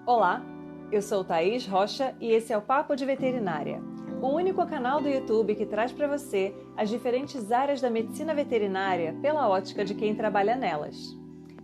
Olá, eu sou Thaís Rocha e esse é o Papo de Veterinária, o único canal do YouTube que traz para você as diferentes áreas da medicina veterinária pela ótica de quem trabalha nelas.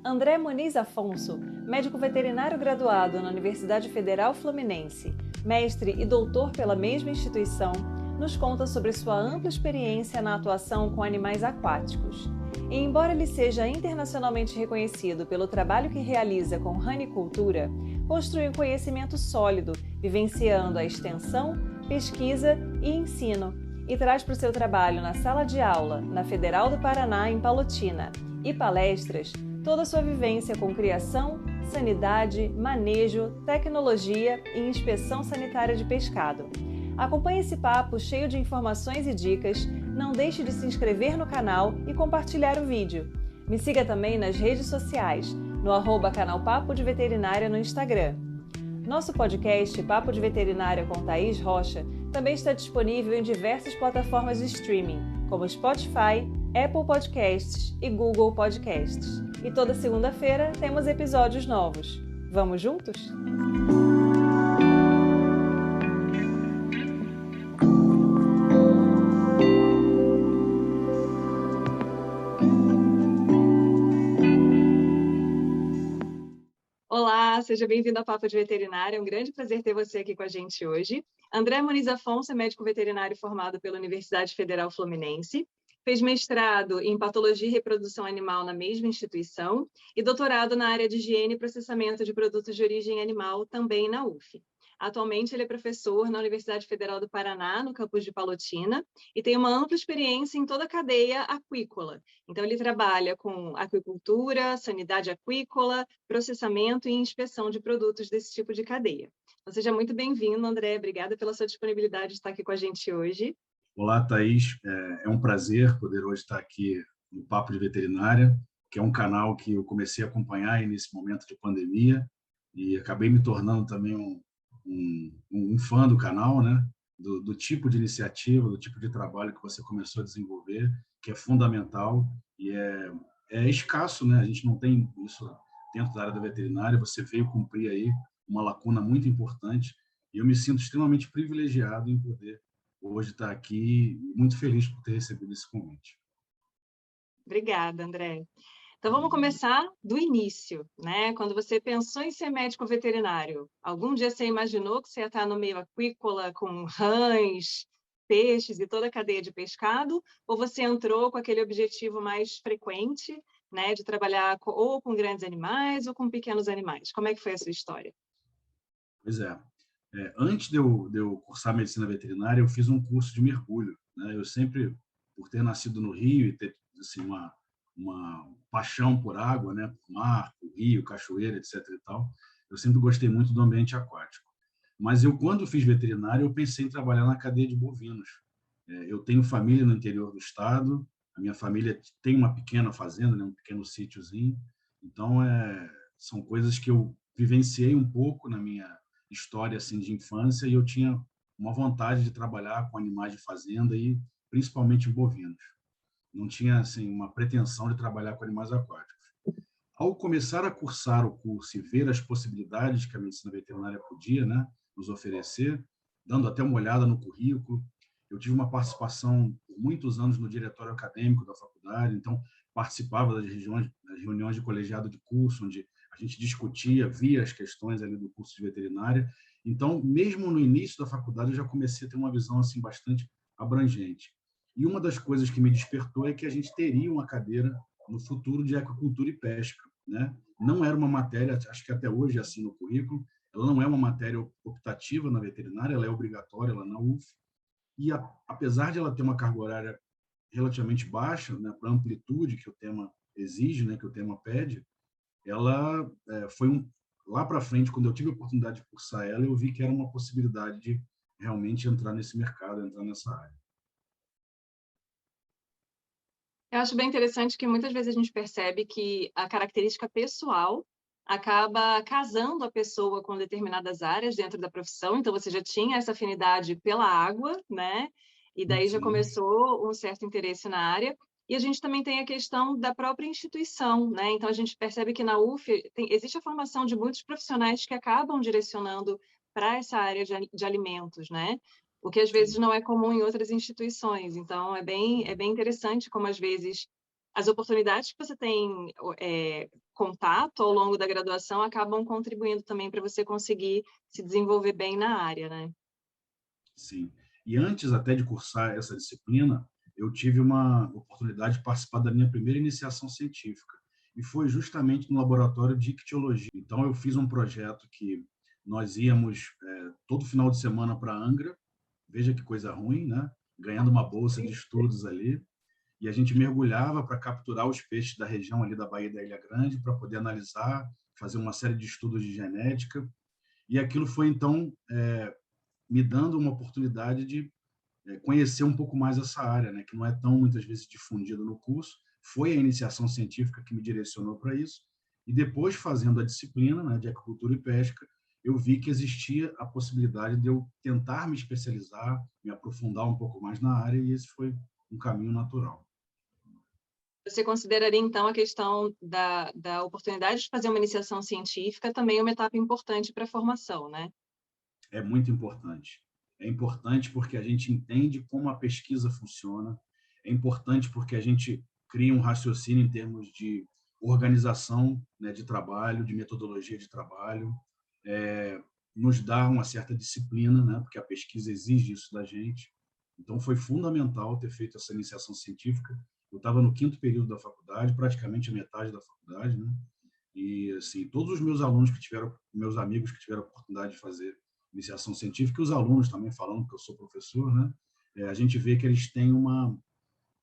André Muniz Afonso, médico veterinário graduado na Universidade Federal Fluminense, mestre e doutor pela mesma instituição, nos conta sobre sua ampla experiência na atuação com animais aquáticos. E embora ele seja internacionalmente reconhecido pelo trabalho que realiza com ranicultura, possui um conhecimento sólido, vivenciando a extensão, pesquisa e ensino, e traz para o seu trabalho na sala de aula, na Federal do Paraná, em Palotina, e palestras, toda a sua vivência com criação, sanidade, manejo, tecnologia e inspeção sanitária de pescado. Acompanhe esse papo cheio de informações e dicas, não deixe de se inscrever no canal e compartilhar o vídeo. Me siga também nas redes sociais, no @canal Papo de Veterinária no Instagram. Nosso podcast Papo de Veterinária com Thaís Rocha também está disponível em diversas plataformas de streaming, como Spotify, Apple Podcasts e Google Podcasts. E toda segunda-feira temos episódios novos. Vamos juntos? Olá, seja bem-vindo ao Papo de Veterinária. É um grande prazer ter você aqui com a gente hoje. André Muniz Afonso é médico veterinário formado pela Universidade Federal Fluminense, fez mestrado em Patologia e Reprodução Animal na mesma instituição e doutorado na área de higiene e processamento de produtos de origem animal também na UF. Atualmente, ele é professor na Universidade Federal do Paraná, no campus de Palotina, e tem uma ampla experiência em toda a cadeia aquícola. Então, ele trabalha com aquicultura, sanidade aquícola, processamento e inspeção de produtos desse tipo de cadeia. Então, seja muito bem-vindo, André. Obrigada pela sua disponibilidade de estar aqui com a gente hoje. Olá, Thaís. É um prazer poder hoje estar aqui no Papo de Veterinária, que é um canal que eu comecei a acompanhar nesse momento de pandemia e acabei me tornando também um fã do canal, né? Do tipo de iniciativa, do tipo de trabalho que você começou a desenvolver, que é fundamental e é escasso, né? A gente não tem isso dentro da área da veterinária. Você veio cumprir aí uma lacuna muito importante e eu me sinto extremamente privilegiado em poder hoje estar aqui, muito feliz por ter recebido esse convite. Obrigada, André. Então, vamos começar do início, né? Quando você pensou em ser médico veterinário, algum dia você imaginou que você ia estar no meio aquícola com rãs, peixes e toda a cadeia de pescado? Ou você entrou com aquele objetivo mais frequente, né, de trabalhar ou com grandes animais ou com pequenos animais? Como é que foi a sua história? Pois é. Antes de eu cursar medicina veterinária, eu fiz um curso de mergulho, né? Eu sempre, por ter nascido no Rio e ter assim, uma paixão por água, né? Por mar, por rio, cachoeira, etc. e tal, eu sempre gostei muito do ambiente aquático. Mas eu, quando fiz veterinário, eu pensei em trabalhar na cadeia de bovinos. Eu tenho família no interior do estado, a minha família tem uma pequena fazenda, né? Um pequeno sítiozinho. Então, são coisas que eu vivenciei um pouco na minha história assim de infância e eu tinha uma vontade de trabalhar com animais de fazenda e principalmente bovinos. Não tinha assim uma pretensão de trabalhar com animais aquáticos. Ao começar a cursar o curso e ver as possibilidades que a medicina veterinária podia, né, nos oferecer, dando até uma olhada no currículo, eu tive uma participação por muitos anos no diretório acadêmico da faculdade, então participava das reuniões de colegiado de curso, onde a gente discutia, via as questões ali do curso de veterinária. Então, mesmo no início da faculdade, eu já comecei a ter uma visão assim bastante abrangente. E uma das coisas que me despertou é que a gente teria uma cadeira no futuro de aquicultura e pesca, né? Não era uma matéria, acho que até hoje é assim no currículo, ela não é uma matéria optativa na veterinária, ela é obrigatória lá na UF, e apesar de ela ter uma carga horária relativamente baixa, né, para a amplitude que o tema exige, né, que o tema pede, ela lá para frente, quando eu tive a oportunidade de cursar ela, eu vi que era uma possibilidade de realmente entrar nesse mercado, entrar nessa área. Eu acho bem interessante que muitas vezes a gente percebe que a característica pessoal acaba casando a pessoa com determinadas áreas dentro da profissão. Então, você já tinha essa afinidade pela água, né? E daí já Sim. começou um certo interesse na área. E a gente também tem a questão da própria instituição, né? Então, a gente percebe que na UF existe a formação de muitos profissionais que acabam direcionando para essa área de alimentos, né? O que às vezes Sim. não é comum em outras instituições. Então, é bem interessante como, às vezes, as oportunidades que você tem contato ao longo da graduação acabam contribuindo também para você conseguir se desenvolver bem na área, né? Sim. E antes até de cursar essa disciplina, eu tive uma oportunidade de participar da minha primeira iniciação científica. E foi justamente no laboratório de ictiologia. Então, eu fiz um projeto que nós íamos todo final de semana para Angra, veja que coisa ruim, né? Ganhando uma bolsa de estudos ali. E a gente mergulhava para capturar os peixes da região ali da Baía da Ilha Grande, para poder analisar, fazer uma série de estudos de genética. E aquilo foi, então, me dando uma oportunidade de conhecer um pouco mais essa área, né, que não é tão muitas vezes difundida no curso. Foi a iniciação científica que me direcionou para isso. E depois, fazendo a disciplina, né, de agricultura e pesca, eu vi que existia a possibilidade de eu tentar me especializar, me aprofundar um pouco mais na área, e esse foi um caminho natural. Você consideraria, então, a questão da oportunidade de fazer uma iniciação científica também uma etapa importante para a formação, né? É muito importante. É importante porque a gente entende como a pesquisa funciona, é importante porque a gente cria um raciocínio em termos de organização, né, de trabalho, de metodologia de trabalho, nos dá uma certa disciplina, né, porque a pesquisa exige isso da gente. Então, foi fundamental ter feito essa iniciação científica. Eu estava no 5º período da faculdade, praticamente a metade da faculdade, né? E, assim, todos os meus alunos que tiveram, meus amigos que tiveram a oportunidade de fazer iniciação científica, e os alunos também falando que eu sou professor, né? A gente vê que eles têm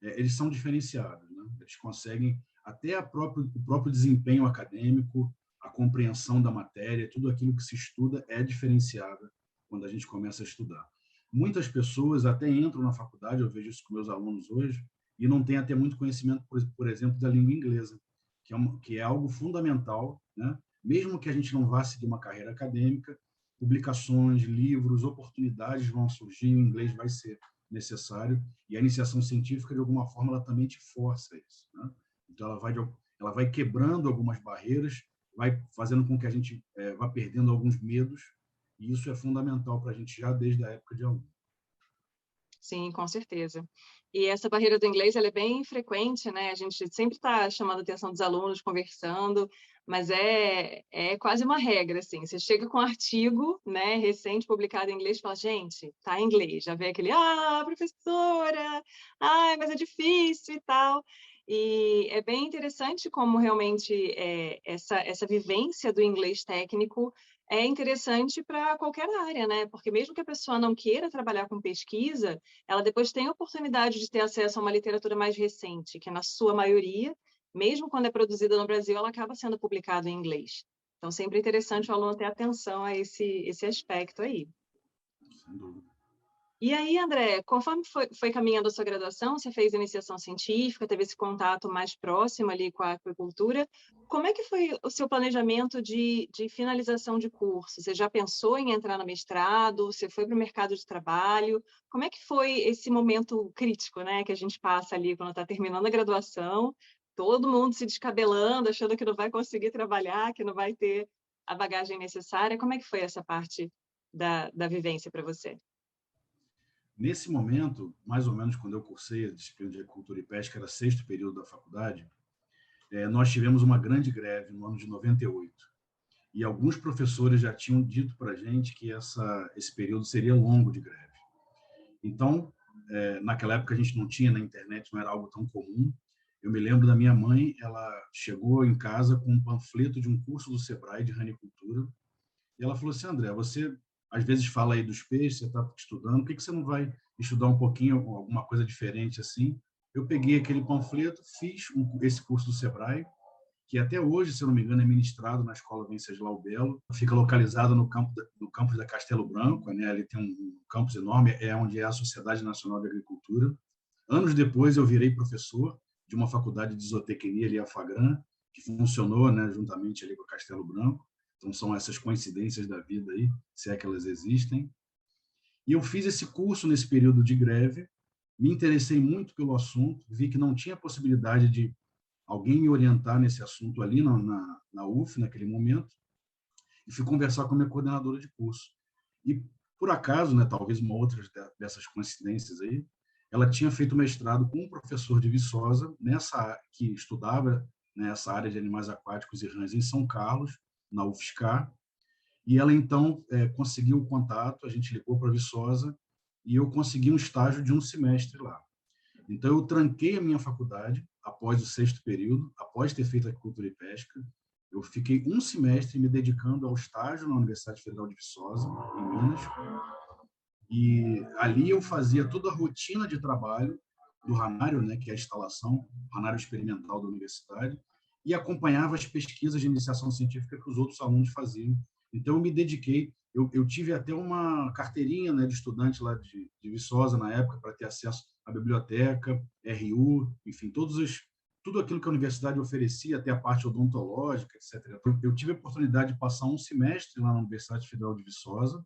eles são diferenciados, né? Eles conseguem até o próprio desempenho acadêmico, a compreensão da matéria, tudo aquilo que se estuda é diferenciado quando a gente começa a estudar. Muitas pessoas até entram na faculdade, eu vejo isso com meus alunos hoje, e não têm até muito conhecimento, por exemplo, da língua inglesa, que é algo fundamental, né? Mesmo que a gente não vá seguir uma carreira acadêmica, publicações, livros, oportunidades vão surgir, o inglês vai ser necessário, e a iniciação científica, de alguma forma, ela também te força isso, né? Então, ela vai quebrando algumas barreiras, vai fazendo com que a gente vá perdendo alguns medos, e isso é fundamental para a gente já desde a época de aluno. Sim, com certeza. E essa barreira do inglês, ela é bem frequente, né? A gente sempre está chamando a atenção dos alunos, conversando, mas é quase uma regra, assim. Você chega com um artigo, né, recente, publicado em inglês, e fala, gente, tá em inglês. Já vem aquele, professora, mas é difícil e tal. E é bem interessante como realmente essa vivência do inglês técnico é interessante para qualquer área, né? Porque mesmo que a pessoa não queira trabalhar com pesquisa, ela depois tem a oportunidade de ter acesso a uma literatura mais recente, que na sua maioria, mesmo quando é produzida no Brasil, ela acaba sendo publicada em inglês. Então, sempre é interessante o aluno ter atenção a esse aspecto aí. Sem dúvida. E aí, André, conforme foi caminhando a sua graduação, você fez iniciação científica, teve esse contato mais próximo ali com a aquicultura. Como é que foi o seu planejamento de finalização de curso? Você já pensou em entrar no mestrado? Você foi para o mercado de trabalho? Como é que foi esse momento crítico, né, que a gente passa ali quando está terminando a graduação, todo mundo se descabelando, achando que não vai conseguir trabalhar, que não vai ter a bagagem necessária? Como é que foi essa parte da vivência para você? Nesse momento, mais ou menos quando eu cursei a disciplina de agricultura e pesca, era 6º período da faculdade, nós tivemos uma grande greve no ano de 98. E alguns professores já tinham dito para a gente que esse período seria longo de greve. Então, naquela época a gente não tinha na internet, não era algo tão comum. Eu me lembro da minha mãe, ela chegou em casa com um panfleto de um curso do Sebrae de ranicultura, e ela falou assim, André, você às vezes fala aí dos peixes, você está estudando, por que você não vai estudar um pouquinho, alguma coisa diferente assim? Eu peguei aquele panfleto, fiz esse curso do Sebrae, que até hoje, se eu não me engano, é ministrado na Escola Venceslau Belo. Fica localizado no campus da Castelo Branco, né? Ali tem um campus enorme, é onde é a Sociedade Nacional de Agricultura. Anos depois, eu virei professor de uma faculdade de zootecnia ali, a Fagran, que funcionou, né, juntamente ali com a Castelo Branco. Então, são essas coincidências da vida aí, se é que elas existem. E eu fiz esse curso nesse período de greve, me interessei muito pelo assunto, vi que não tinha possibilidade de alguém me orientar nesse assunto ali na UF, naquele momento, e fui conversar com a minha coordenadora de curso. E, por acaso, né, talvez uma outra dessas coincidências aí, ela tinha feito mestrado com um professor de Viçosa, que estudava nessa área de animais aquáticos e rãs em São Carlos, na UFSCar, e ela, então, conseguiu o contato, a gente ligou para Viçosa, e eu consegui um estágio de um semestre lá. Então, eu tranquei a minha faculdade após o 6º período, após ter feito agricultura e pesca. Eu fiquei um semestre me dedicando ao estágio na Universidade Federal de Viçosa, em Minas, e ali eu fazia toda a rotina de trabalho do ranário, né, que é a instalação, ranário experimental da universidade, e acompanhava as pesquisas de iniciação científica que os outros alunos faziam. Então, eu me dediquei, eu tive até uma carteirinha, né, de estudante lá de Viçosa, na época, para ter acesso à biblioteca, RU, enfim, tudo aquilo que a universidade oferecia, até a parte odontológica, etc. Eu tive a oportunidade de passar um semestre lá na Universidade Federal de Viçosa,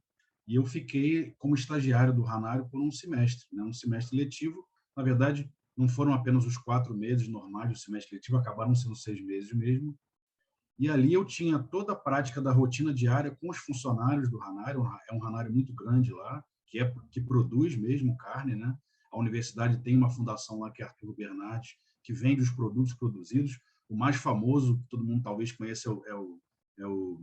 e eu fiquei como estagiário do ranário por um semestre, né, um semestre letivo. Na verdade, não foram apenas os 4 meses normais do semestre letivo, acabaram sendo 6 meses mesmo. E ali eu tinha toda a prática da rotina diária com os funcionários do ranário. É um ranário muito grande lá, que produz mesmo carne, né? A universidade tem uma fundação lá que é Arturo Bernardes, que vende os produtos produzidos. O mais famoso, que todo mundo talvez conheça, é o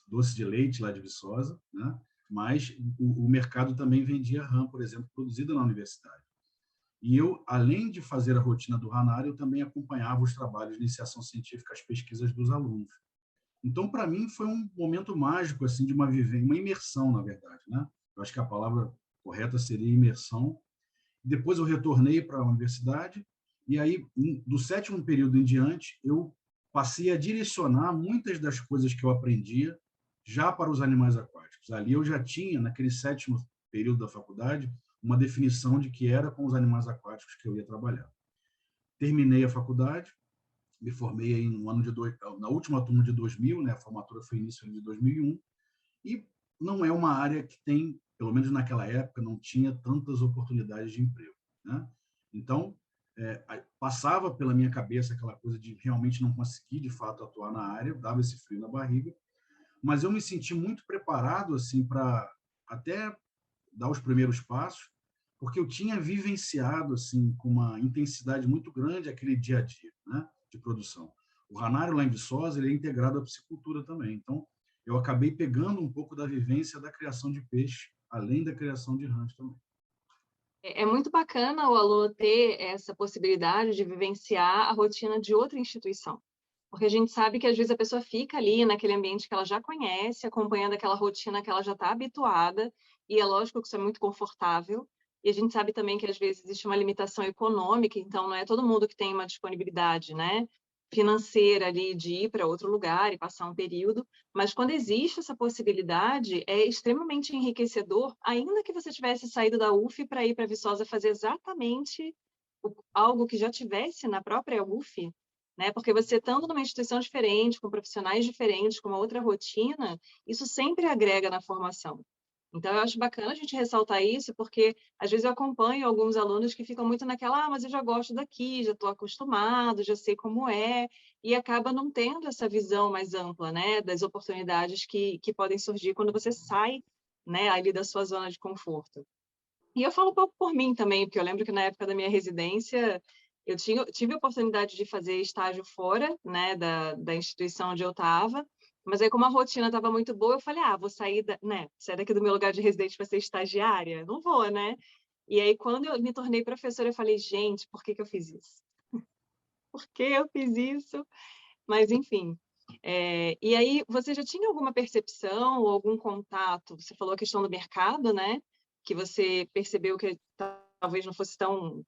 doce de leite lá de Viçosa, né? Mas o mercado também vendia rã, por exemplo, produzida na universidade. E eu, além de fazer a rotina do ranário, eu também acompanhava os trabalhos de iniciação científica, as pesquisas dos alunos. Então, para mim, foi um momento mágico, assim, de uma imersão, na verdade, né? Eu acho que a palavra correta seria imersão. Depois eu retornei para a universidade e aí, do 7º período em diante, eu passei a direcionar muitas das coisas que eu aprendia já para os animais aquáticos. Ali eu já tinha, naquele 7º período da faculdade, uma definição de que era com os animais aquáticos que eu ia trabalhar. Terminei a faculdade, me formei aí no ano na última turma de 2000, né? A formatura foi início de 2001, e não é uma área que tem, pelo menos naquela época, não tinha tantas oportunidades de emprego, né? Então, passava pela minha cabeça aquela coisa de realmente não conseguir, de fato, atuar na área, dava esse frio na barriga, mas eu me senti muito preparado assim para até dar os primeiros passos, porque eu tinha vivenciado assim com uma intensidade muito grande aquele dia a dia, né, de produção. O ranário lá em Viçosa, ele é integrado à piscicultura também. Então, eu acabei pegando um pouco da vivência da criação de peixe, além da criação de rãs também. É muito bacana o aluno ter essa possibilidade de vivenciar a rotina de outra instituição. Porque a gente sabe que às vezes a pessoa fica ali naquele ambiente que ela já conhece, acompanhando aquela rotina que ela já está habituada, e é lógico que isso é muito confortável. E a gente sabe também que às vezes existe uma limitação econômica, então não é todo mundo que tem uma disponibilidade, né, financeira ali de ir para outro lugar e passar um período, mas quando existe essa possibilidade, é extremamente enriquecedor, ainda que você tivesse saído da UF para ir para Viçosa fazer exatamente algo que já tivesse na própria UF, né? Porque você estando numa instituição diferente, com profissionais diferentes, com uma outra rotina, isso sempre agrega na formação. Então, eu acho bacana a gente ressaltar isso, porque às vezes eu acompanho alguns alunos que ficam muito naquela, mas eu já gosto daqui, já estou acostumado, já sei como é, e acaba não tendo essa visão mais ampla, né, das oportunidades que podem surgir quando você sai, né, ali da sua zona de conforto. E eu falo um pouco por mim também, porque eu lembro que na época da minha residência, eu tive a oportunidade de fazer estágio fora, né, da instituição onde eu estava, mas aí como a rotina estava muito boa, eu falei, vou sair, sair daqui do meu lugar de residente para ser estagiária? Não vou, né? E aí, quando eu me tornei professora, eu falei, gente, por que que eu fiz isso? Por que eu fiz isso? Mas, enfim. E aí, você já tinha alguma percepção ou algum contato? Você falou a questão do mercado, né? Que você percebeu que talvez não fosse tão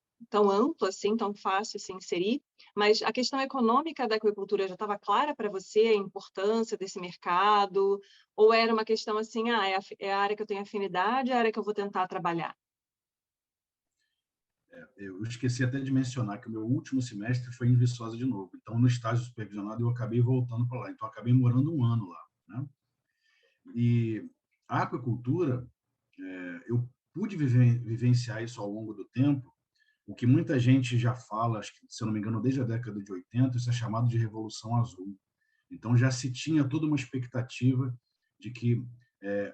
amplo assim, tão fácil se inserir, mas a questão econômica da aquicultura já estava clara para você, a importância desse mercado? Ou era uma questão assim, é a área que eu tenho afinidade, é a área que eu vou tentar trabalhar? Eu esqueci até de mencionar que o meu último semestre foi em Viçosa de novo. Então, no estágio supervisionado, eu acabei voltando para lá. Então, acabei morando um ano lá, né? E a aquicultura, eu pude vivenciar isso ao longo do tempo, o que muita gente já fala, acho que, se eu não me engano, desde a década de 80, isso é chamado de Revolução Azul. Então, já se tinha toda uma expectativa de que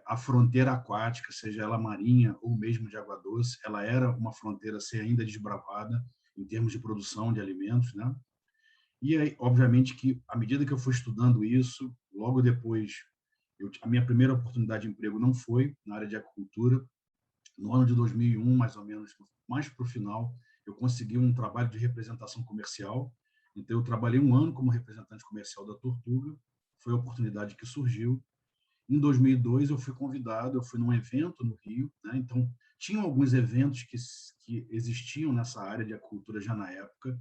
a fronteira aquática, seja ela marinha ou mesmo de água doce, ela era uma fronteira a ser ainda desbravada em termos de produção de alimentos, né? E aí, obviamente, que à medida que eu fui estudando isso, logo depois, a minha primeira oportunidade de emprego não foi na área de agricultura. No ano de 2001, mais ou menos, mais para o final, eu consegui um trabalho de representação comercial. Então, eu trabalhei um ano como representante comercial da Tortuga. Foi a oportunidade que surgiu. Em 2002, eu fui convidado, eu fui num evento no Rio, né? Então, tinham alguns eventos que existiam nessa área de agricultura já na época.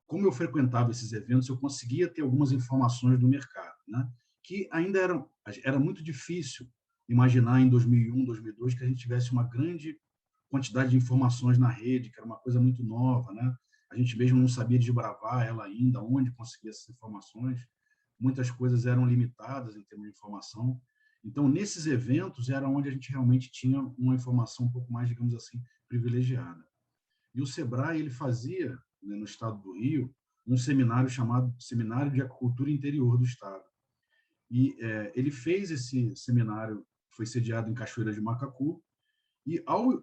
Como eu frequentava esses eventos, eu conseguia ter algumas informações do mercado, né? Que ainda era muito difícil imaginar em 2001, 2002 que a gente tivesse uma grande quantidade de informações na rede, que era uma coisa muito nova, né? A gente mesmo não sabia desbravar ela ainda, onde conseguir essas informações. Muitas coisas eram limitadas em termos de informação. Então, nesses eventos era onde a gente realmente tinha uma informação um pouco mais, digamos assim, privilegiada. E o Sebrae ele fazia, né, no estado do Rio, um seminário chamado Seminário de Agricultura Interior do Estado. E ele fez esse seminário, foi sediado em Cachoeira de Macacu, e ao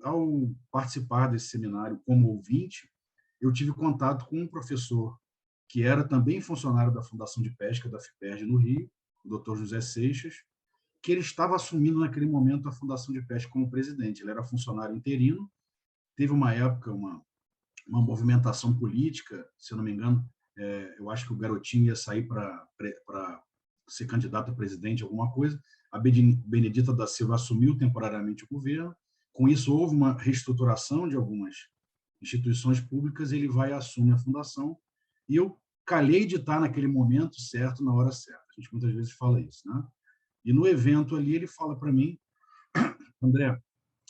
participar desse seminário como ouvinte, eu tive contato com um professor que era também funcionário da Fundação de Pesca da FIPERJ no Rio, o Dr. José Seixas, que ele estava assumindo naquele momento a Fundação de Pesca como presidente. Ele era funcionário interino, teve uma época, uma movimentação política, se eu não me engano, eu acho que o Garotinho ia sair para ser candidato a presidente, alguma coisa. A Benedita da Silva assumiu temporariamente o governo. Com isso, houve uma reestruturação de algumas instituições públicas. Ele vai assumir a fundação. E eu calhei de estar naquele momento certo, na hora certa. A gente muitas vezes fala isso, né? E no evento ali, ele fala para mim, André,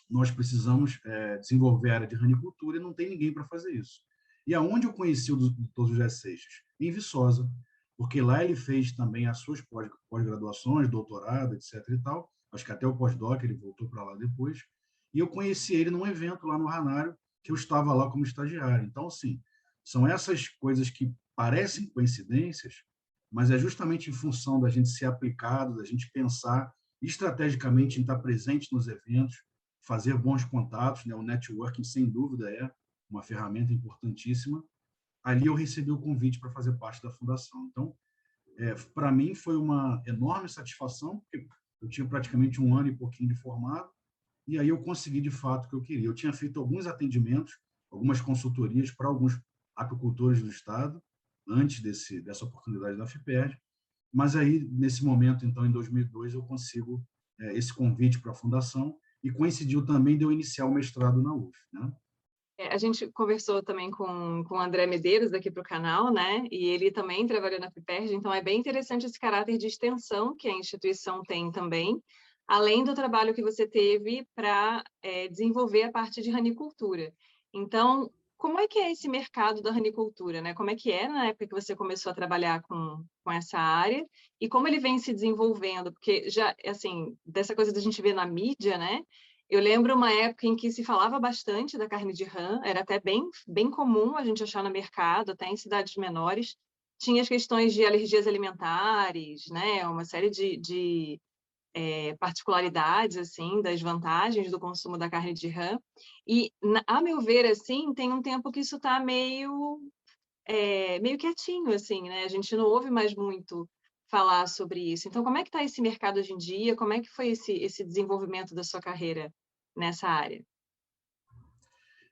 nós precisamos desenvolver a área de ranicultura e não tem ninguém para fazer isso. E aonde eu conheci o Dr. José Seixas? Em Viçosa, porque lá ele fez também as suas pós-graduações, doutorado, etc. e tal. Acho que até o pós-doc ele voltou para lá depois. E eu conheci ele num evento lá no Ranário, que eu estava lá como estagiário. Então, assim, são essas coisas que parecem coincidências, mas é justamente em função da gente ser aplicado, da gente pensar estrategicamente em estar presente nos eventos, fazer bons contatos, né? O networking, sem dúvida, é uma ferramenta importantíssima. Ali eu recebi o convite para fazer parte da fundação. Então, para mim foi uma enorme satisfação, porque eu tinha praticamente um ano e pouquinho de formado, e aí eu consegui de fato o que eu queria. Eu tinha feito alguns atendimentos, algumas consultorias para alguns apicultores do estado, antes dessa oportunidade da FIPERJ, mas aí, nesse momento, então, em 2002, eu consigo esse convite para a fundação, e coincidiu também de eu iniciar o mestrado na UF, né? A gente conversou também com o André Medeiros aqui para o canal, né? E ele também trabalhou na FIPERJ, então é bem interessante esse caráter de extensão que a instituição tem também, além do trabalho que você teve para desenvolver a parte de ranicultura. Então, como é que é esse mercado da ranicultura, né? Como é que era na época que você começou a trabalhar com essa área e como ele vem se desenvolvendo? Porque já, assim, dessa coisa da gente ver na mídia, né? Eu lembro uma época em que se falava bastante da carne de rã, era até bem comum a gente achar no mercado, até em cidades menores. Tinha as questões de alergias alimentares, né? Uma série de particularidades, assim, das vantagens do consumo da carne de rã. E, a meu ver, assim, tem um tempo que isso está meio quietinho, assim, né? A gente não ouve mais muito falar sobre isso. Então, como é que está esse mercado hoje em dia? Como é que foi esse desenvolvimento da sua carreira nessa área?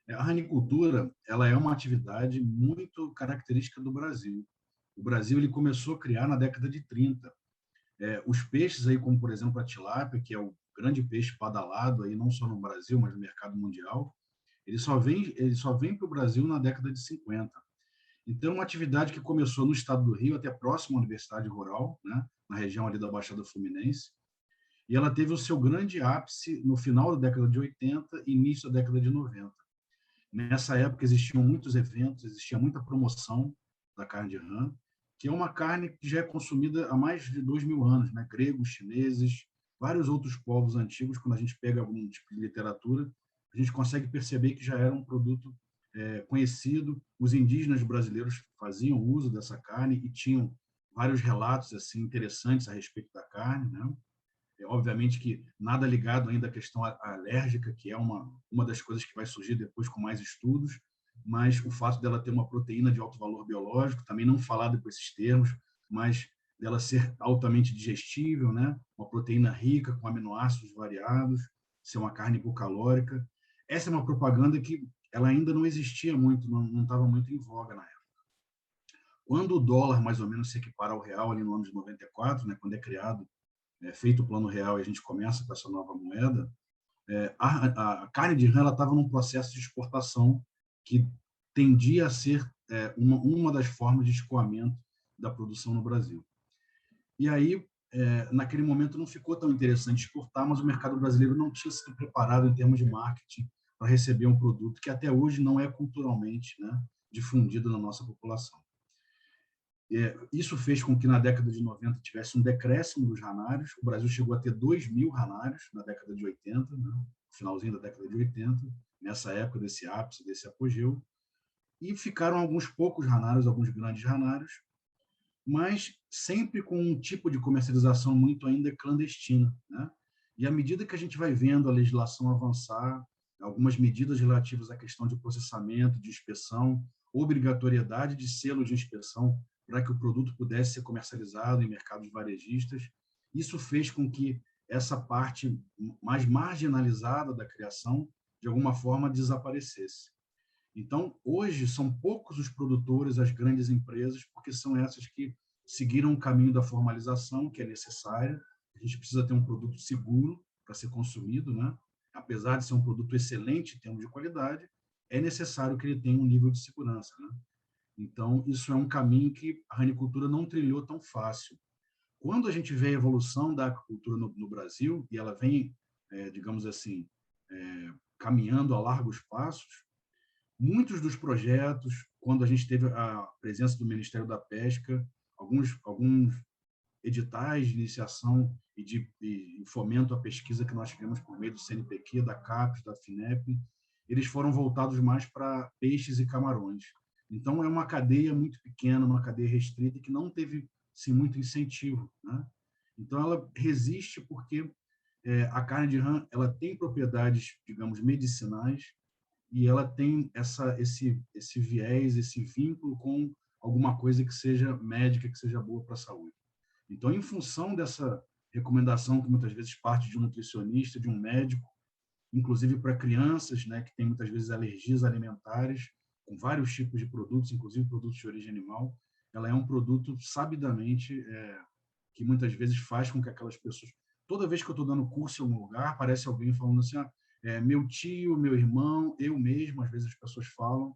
A ranicultura, ela é uma atividade muito característica do Brasil. O Brasil ele começou a criar na década de 30. Os peixes aí, como por exemplo a tilápia, que é o grande peixe badalado aí não só no Brasil, mas no mercado mundial, ele só vem para o Brasil na década de 50. Então, uma atividade que começou no estado do Rio, até próximo à Universidade Rural, né, na região ali da Baixada Fluminense, e ela teve o seu grande ápice no final da década de 80 e início da década de 90. Nessa época existiam muitos eventos, existia muita promoção da carne de rã, que é uma carne que já é consumida há mais de 2.000 anos, né? Gregos, chineses, vários outros povos antigos, quando a gente pega algum tipo de literatura, a gente consegue perceber que já era um produto conhecido. Os indígenas brasileiros faziam uso dessa carne e tinham vários relatos assim interessantes a respeito da carne, né? Obviamente que nada ligado ainda à questão alérgica, que é uma das coisas que vai surgir depois com mais estudos, mas o fato dela ter uma proteína de alto valor biológico, também não falado com esses termos, mas dela ser altamente digestível, né? Uma proteína rica, com aminoácidos variados, ser uma carne hipocalórica. Essa é uma propaganda que ela ainda não existia muito, não estava muito em voga na época. Quando o dólar mais ou menos se equipara ao real ali no ano de 94, né, quando é criado, feito o plano real e a gente começa com essa nova moeda, a carne de rã estava num processo de exportação que tendia a ser uma das formas de escoamento da produção no Brasil. E aí, naquele momento, não ficou tão interessante exportar, mas o mercado brasileiro não tinha sido preparado em termos de marketing para receber um produto que até hoje não é culturalmente, né, difundido na nossa população. Isso fez com que na década de 90 tivesse um decréscimo dos ranários. O Brasil chegou a ter 2.000 ranários na década de 80, né? Finalzinho da década de 80, nessa época desse ápice, desse apogeu. E ficaram alguns poucos ranários, alguns grandes ranários, mas sempre com um tipo de comercialização muito ainda clandestina, né? E à medida que a gente vai vendo a legislação avançar, algumas medidas relativas à questão de processamento, de inspeção, obrigatoriedade de selo de inspeção para que o produto pudesse ser comercializado em mercados varejistas, isso fez com que essa parte mais marginalizada da criação, de alguma forma, desaparecesse. Então, hoje, são poucos os produtores, as grandes empresas, porque são essas que seguiram o caminho da formalização, que é necessária. A gente precisa ter um produto seguro para ser consumido, né? Apesar de ser um produto excelente em termos de qualidade, é necessário que ele tenha um nível de segurança, né? Então, isso é um caminho que a ranicultura não trilhou tão fácil. Quando a gente vê a evolução da agricultura no Brasil, e ela vem, digamos assim, caminhando a largos passos, muitos dos projetos, quando a gente teve a presença do Ministério da Pesca, alguns editais de iniciação e fomento à pesquisa que nós tivemos por meio do CNPq, da CAPES, da FINEP, eles foram voltados mais para peixes e camarões. Então, é uma cadeia muito pequena, uma cadeia restrita, que não teve sim, muito incentivo, né? Então, ela resiste porque a carne de rã ela tem propriedades, digamos, medicinais, e ela tem esse viés, esse vínculo com alguma coisa que seja médica, que seja boa para a saúde. Então, em função dessa recomendação, que muitas vezes parte de um nutricionista, de um médico, inclusive para crianças, né, que têm muitas vezes alergias alimentares, com vários tipos de produtos, inclusive produtos de origem animal, ela é um produto sabidamente que muitas vezes faz com que aquelas pessoas... Toda vez que eu estou dando curso em algum lugar, aparece alguém falando assim, meu tio, meu irmão, eu mesmo, às vezes as pessoas falam,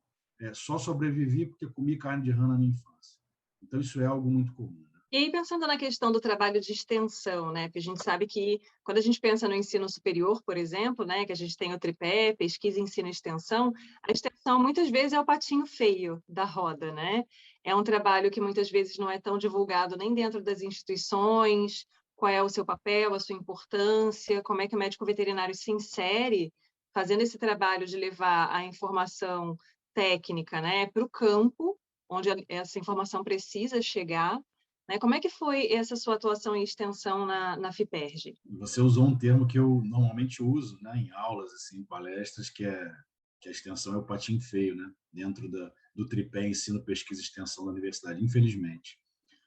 só sobrevivi porque comi carne de rã na minha infância. Então, isso é algo muito comum. E aí, pensando na questão do trabalho de extensão, né? Porque a gente sabe que, quando a gente pensa no ensino superior, por exemplo, né? Que a gente tem o tripé, pesquisa, ensino e extensão, a extensão, muitas vezes, é o patinho feio da roda, né? É um trabalho que, muitas vezes, não é tão divulgado nem dentro das instituições, qual é o seu papel, a sua importância, como é que o médico veterinário se insere fazendo esse trabalho de levar a informação técnica, né, para o campo, onde essa informação precisa chegar, né? Como é que foi essa sua atuação em extensão na FIPERJ? Você usou um termo que eu normalmente uso, né, em aulas, assim, em palestras, que a extensão é o patinho feio, né, dentro do tripé ensino, pesquisa e extensão da universidade, infelizmente.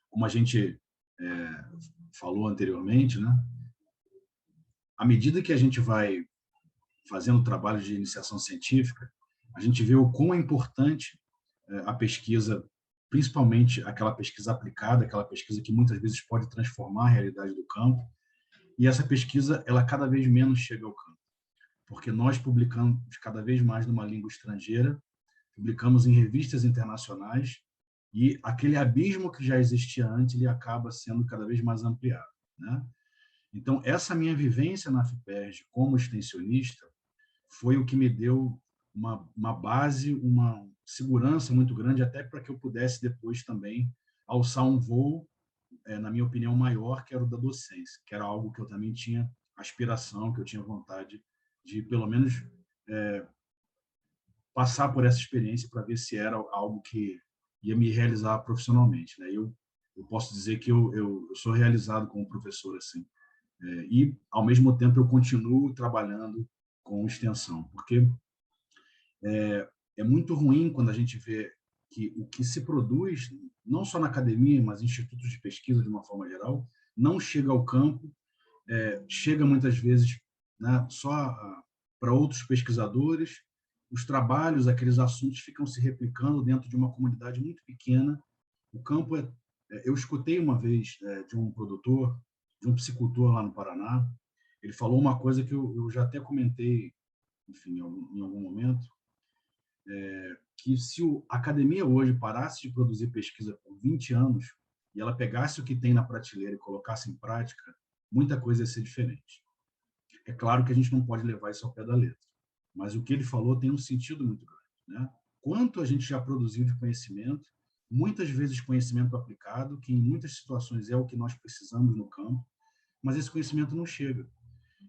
Como a gente falou anteriormente, né, à medida que a gente vai fazendo trabalho de iniciação científica, a gente vê o quão é importante a pesquisa, principalmente aquela pesquisa aplicada, aquela pesquisa que muitas vezes pode transformar a realidade do campo, e essa pesquisa, ela cada vez menos chega ao campo, porque nós publicamos cada vez mais numa língua estrangeira, publicamos em revistas internacionais, e aquele abismo que já existia antes, ele acaba sendo cada vez mais ampliado, né? Então, essa minha vivência na FIPERJ como extensionista foi o que me deu uma base, uma segurança muito grande, até para que eu pudesse depois também alçar um voo, na minha opinião, maior, que era o da docência, que era algo que eu também tinha aspiração, que eu tinha vontade de, pelo menos, passar por essa experiência para ver se era algo que ia me realizar profissionalmente, né? Eu posso dizer que eu sou realizado como professor, assim. E, ao mesmo tempo, eu continuo trabalhando com extensão, porque é muito ruim quando a gente vê que o que se produz, não só na academia, mas em institutos de pesquisa, de uma forma geral, não chega ao campo, chega muitas vezes, né, só para outros pesquisadores. Os trabalhos, aqueles assuntos ficam se replicando dentro de uma comunidade muito pequena. O campo eu escutei uma vez de um produtor, de um psicultor lá no Paraná. Ele falou uma coisa que eu já até comentei, enfim, em algum momento, que se a academia hoje parasse de produzir pesquisa por 20 anos e ela pegasse o que tem na prateleira e colocasse em prática, muita coisa ia ser diferente. É claro que a gente não pode levar isso ao pé da letra, mas o que ele falou tem um sentido muito grande, né? Quanto a gente já produziu de conhecimento, muitas vezes conhecimento aplicado, que em muitas situações é o que nós precisamos no campo, mas esse conhecimento não chega.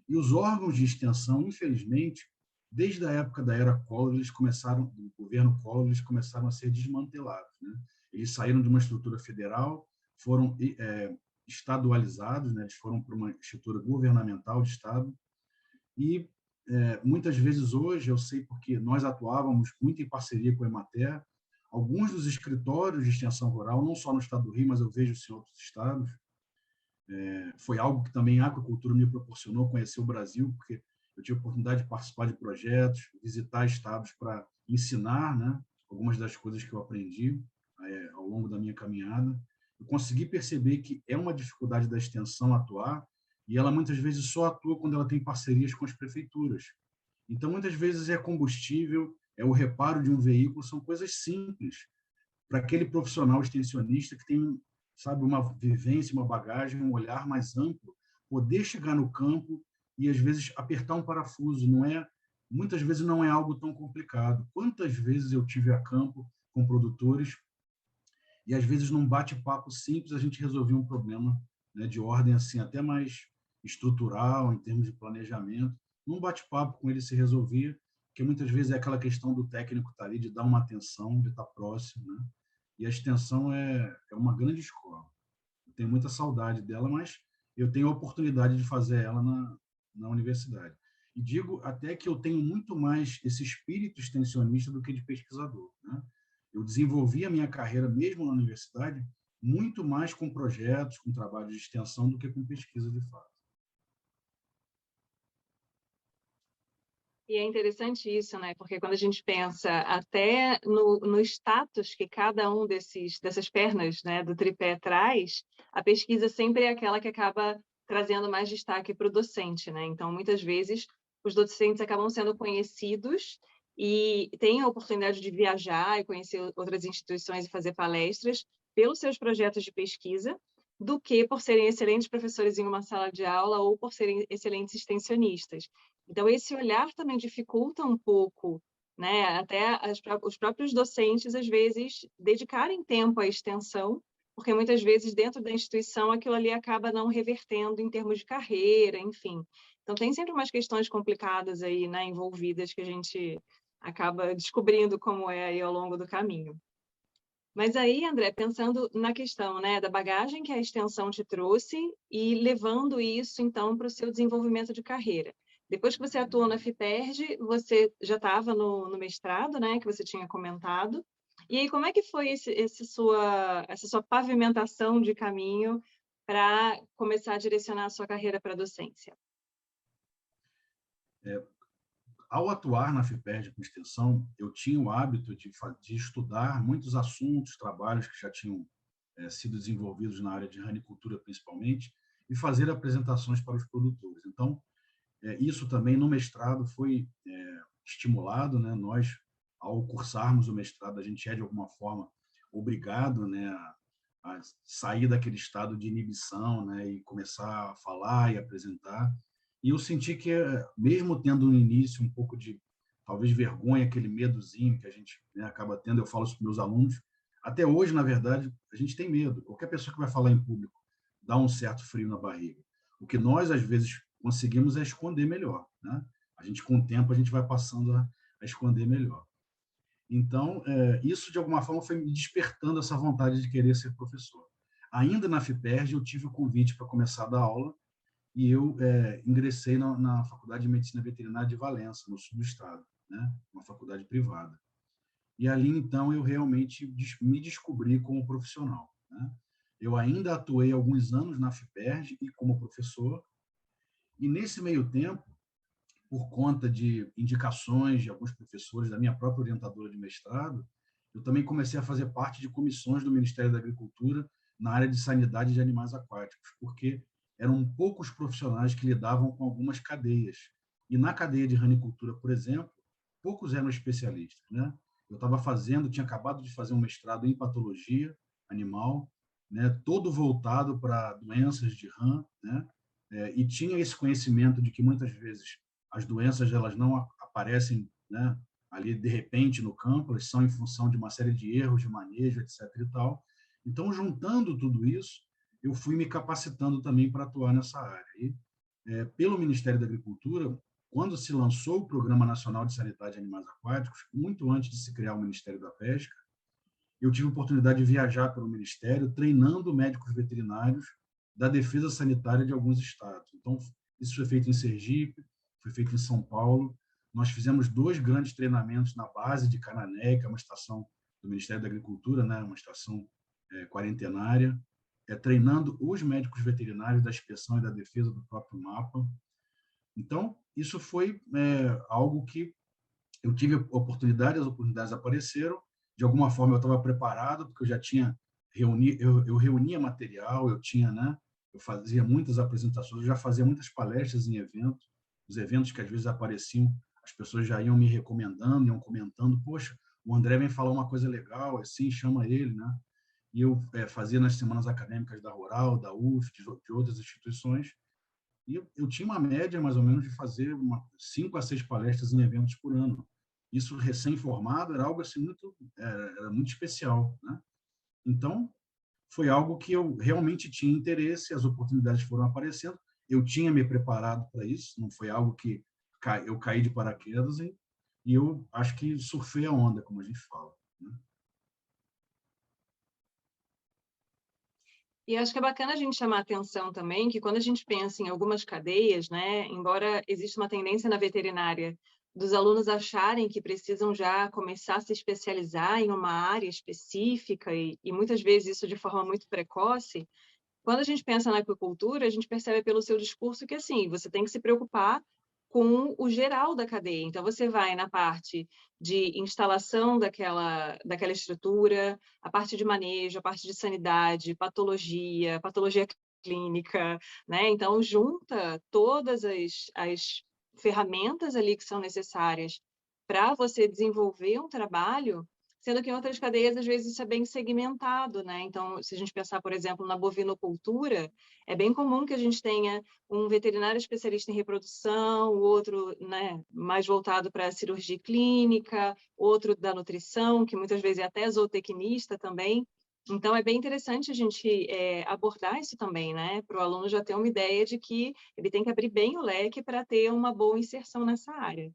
E os órgãos de extensão, infelizmente, desde a época da era Collor, do governo Collor, eles começaram a ser desmantelados, né? Eles saíram de uma estrutura federal, foram estadualizados, né? Eles foram para uma estrutura governamental de Estado. E muitas vezes hoje, eu sei porque nós atuávamos muito em parceria com a Emater, alguns dos escritórios de extensão rural, não só no estado do Rio, mas eu vejo isso em outros estados. Foi algo que também a aquacultura me proporcionou, conhecer o Brasil, porque eu tive a oportunidade de participar de projetos, visitar estados para ensinar, né, algumas das coisas que eu aprendi ao longo da minha caminhada. Eu consegui perceber que é uma dificuldade da extensão atuar, e ela muitas vezes só atua quando ela tem parcerias com as prefeituras. Então, muitas vezes é combustível, é o reparo de um veículo, são coisas simples para aquele profissional extensionista que tem, sabe, uma vivência, uma bagagem, um olhar mais amplo, poder chegar no campo e às vezes apertar um parafuso, muitas vezes não é algo tão complicado. Quantas vezes eu tive a campo com produtores e às vezes num bate-papo simples a gente resolvia um problema, né, de ordem assim até mais estrutural em termos de planejamento. Num bate-papo com ele se resolvia, que muitas vezes é aquela questão do técnico estar ali, de dar uma atenção, de estar próximo, né? E a extensão é uma grande escola. Eu tenho muita saudade dela, mas eu tenho a oportunidade de fazer ela na universidade. E digo até que eu tenho muito mais esse espírito extensionista do que de pesquisador, né? Eu desenvolvi a minha carreira, mesmo na universidade, muito mais com projetos, com trabalhos de extensão, do que com pesquisa de fato. E é interessante isso, né? Porque quando a gente pensa até no status que cada um dessas pernas, né, do tripé traz, a pesquisa sempre é aquela que acaba trazendo mais destaque para o docente, né? Então, muitas vezes, os docentes acabam sendo conhecidos e têm a oportunidade de viajar e conhecer outras instituições e fazer palestras pelos seus projetos de pesquisa, do que por serem excelentes professores em uma sala de aula ou por serem excelentes extensionistas. Então, esse olhar também dificulta um pouco, né? Até os próprios docentes, às vezes, dedicarem tempo à extensão, porque muitas vezes, dentro da instituição, aquilo ali acaba não revertendo em termos de carreira, enfim. Então, tem sempre umas questões complicadas aí, né, envolvidas, que a gente acaba descobrindo como é aí ao longo do caminho. Mas aí, André, pensando na questão, né, da bagagem que a extensão te trouxe e levando isso, então, para o seu desenvolvimento de carreira. Depois que você atuou na FIPERJ, você já estava no mestrado, né, que você tinha comentado. E aí, como é que foi essa sua pavimentação de caminho para começar a direcionar a sua carreira para a docência? Ao atuar na FIPERJ com extensão, eu tinha o hábito de estudar muitos assuntos, trabalhos que já tinham sido desenvolvidos na área de ranicultura, principalmente, e fazer apresentações para os produtores. Então, isso também no mestrado foi estimulado, né? Nós, ao cursarmos o mestrado, a gente é, de alguma forma, obrigado, né, a sair daquele estado de inibição, né, e começar a falar e apresentar. E eu senti que, mesmo tendo no início um pouco de, talvez, vergonha, aquele medozinho que a gente, né, acaba tendo, eu falo isso para meus alunos, até hoje, na verdade, a gente tem medo. Qualquer pessoa que vai falar em público dá um certo frio na barriga. O que nós, às vezes, conseguimos é esconder melhor, né? A gente, com o tempo, a gente vai passando a esconder melhor. Então, isso, de alguma forma, foi me despertando essa vontade de querer ser professor. Ainda na FIPERJ, eu tive o convite para começar a dar aula e eu ingressei na Faculdade de Medicina Veterinária de Valença, no sul do estado, né? Uma faculdade privada. E ali, então, eu realmente me descobri como profissional, né? Eu ainda atuei alguns anos na FIPERJ e como professor, e nesse meio tempo, por conta de indicações de alguns professores, da minha própria orientadora de mestrado, eu também comecei a fazer parte de comissões do Ministério da Agricultura na área de sanidade de animais aquáticos, porque eram poucos profissionais que lidavam com algumas cadeias. E na cadeia de ranicultura, por exemplo, poucos eram especialistas, né? Eu tinha acabado de fazer um mestrado em patologia animal, né, todo voltado para doenças de rã, né? E tinha esse conhecimento de que muitas vezes as doenças elas não aparecem, né, ali de repente no campo, elas são em função de uma série de erros de manejo, etc. e tal. Então, juntando tudo isso, eu fui me capacitando também para atuar nessa área. E, pelo Ministério da Agricultura, quando se lançou o Programa Nacional de Sanidade de Animais Aquáticos, muito antes de se criar o Ministério da Pesca, eu tive a oportunidade de viajar pelo Ministério, treinando médicos veterinários da defesa sanitária de alguns estados. Então, isso foi feito em Sergipe, foi feito em São Paulo. Nós fizemos 2 grandes treinamentos na base de Canané, que é uma estação do Ministério da Agricultura, né, uma estação quarentenária, treinando os médicos veterinários da inspeção e da defesa do próprio MAPA. Então, isso foi algo que eu tive oportunidade, as oportunidades apareceram, de alguma forma eu estava preparado, porque eu já tinha eu reunia material, eu tinha, né, eu fazia muitas apresentações, eu já fazia muitas palestras em eventos, os eventos que às vezes apareciam, as pessoas já iam me recomendando, iam comentando, poxa, o André vem falar uma coisa legal, assim, chama ele, né? E eu fazia nas semanas acadêmicas da Rural, da UF, de outras instituições, e eu tinha uma média, mais ou menos, de fazer 5 a 6 palestras em eventos por ano. Isso, recém-formado, era algo assim era muito especial, né? Então, foi algo que eu realmente tinha interesse, as oportunidades foram aparecendo, eu tinha me preparado para isso, não foi algo que eu caí de paraquedas e eu acho que surfei a onda, como a gente fala, né? E acho que é bacana a gente chamar a atenção também que quando a gente pensa em algumas cadeias, né, embora exista uma tendência na veterinária dos alunos acharem que precisam já começar a se especializar em uma área específica e muitas vezes isso de forma muito precoce, quando a gente pensa na aquicultura, a gente percebe pelo seu discurso que, assim, você tem que se preocupar com o geral da cadeia. Então, você vai na parte de instalação daquela estrutura, a parte de manejo, a parte de sanidade, patologia clínica, né? Então, junta todas as ferramentas ali que são necessárias para você desenvolver um trabalho, sendo que em outras cadeias, às vezes, isso é bem segmentado, né? Então, se a gente pensar, por exemplo, na bovinocultura, é bem comum que a gente tenha um veterinário especialista em reprodução, o outro, né, mais voltado para a cirurgia clínica, outro da nutrição, que muitas vezes é até zootecnista também. Então, é bem interessante a gente abordar isso também, né? Para o aluno já ter uma ideia de que ele tem que abrir bem o leque para ter uma boa inserção nessa área.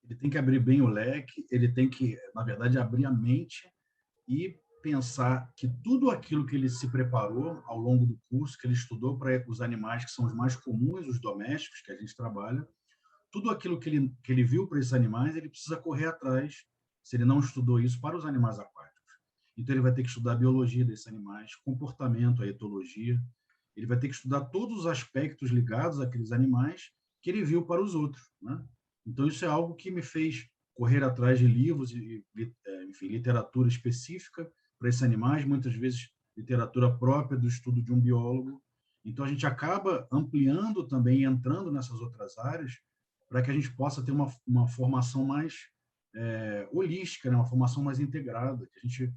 Ele tem que abrir bem o leque, ele tem que, na verdade, abrir a mente e pensar que tudo aquilo que ele se preparou ao longo do curso, que ele estudou para os animais que são os mais comuns, os domésticos que a gente trabalha, tudo aquilo que ele viu para esses animais, ele precisa correr atrás, se ele não estudou isso, para os animais aquáticos. Então, ele vai ter que estudar a biologia desses animais, comportamento, a etologia, ele vai ter que estudar todos os aspectos ligados àqueles animais que ele viu para os outros, né? Então, isso é algo que me fez correr atrás de livros e, enfim, literatura específica para esses animais, muitas vezes literatura própria do estudo de um biólogo. Então, a gente acaba ampliando também, entrando nessas outras áreas, para que a gente possa ter uma formação mais holística, né? Uma formação mais integrada, que a gente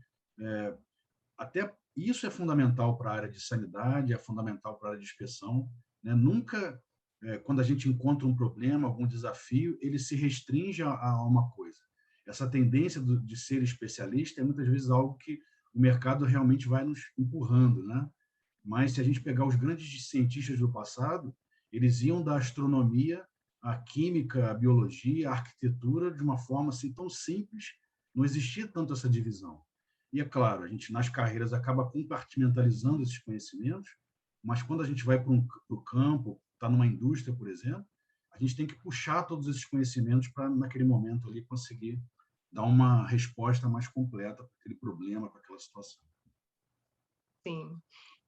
até isso é fundamental para a área de sanidade, é fundamental para a área de inspeção, né? Nunca, quando a gente encontra um problema, algum desafio, ele se restringe a uma coisa. Essa tendência de ser especialista é muitas vezes algo que o mercado realmente vai nos empurrando, né? Mas se a gente pegar os grandes cientistas do passado, eles iam da astronomia a química, a biologia, a arquitetura de uma forma assim tão simples, não existia tanto essa divisão. E é claro, a gente nas carreiras acaba compartimentalizando esses conhecimentos, mas quando a gente vai para o campo, está numa indústria, por exemplo, a gente tem que puxar todos esses conhecimentos para, naquele momento ali, conseguir dar uma resposta mais completa para aquele problema, para aquela situação. Sim.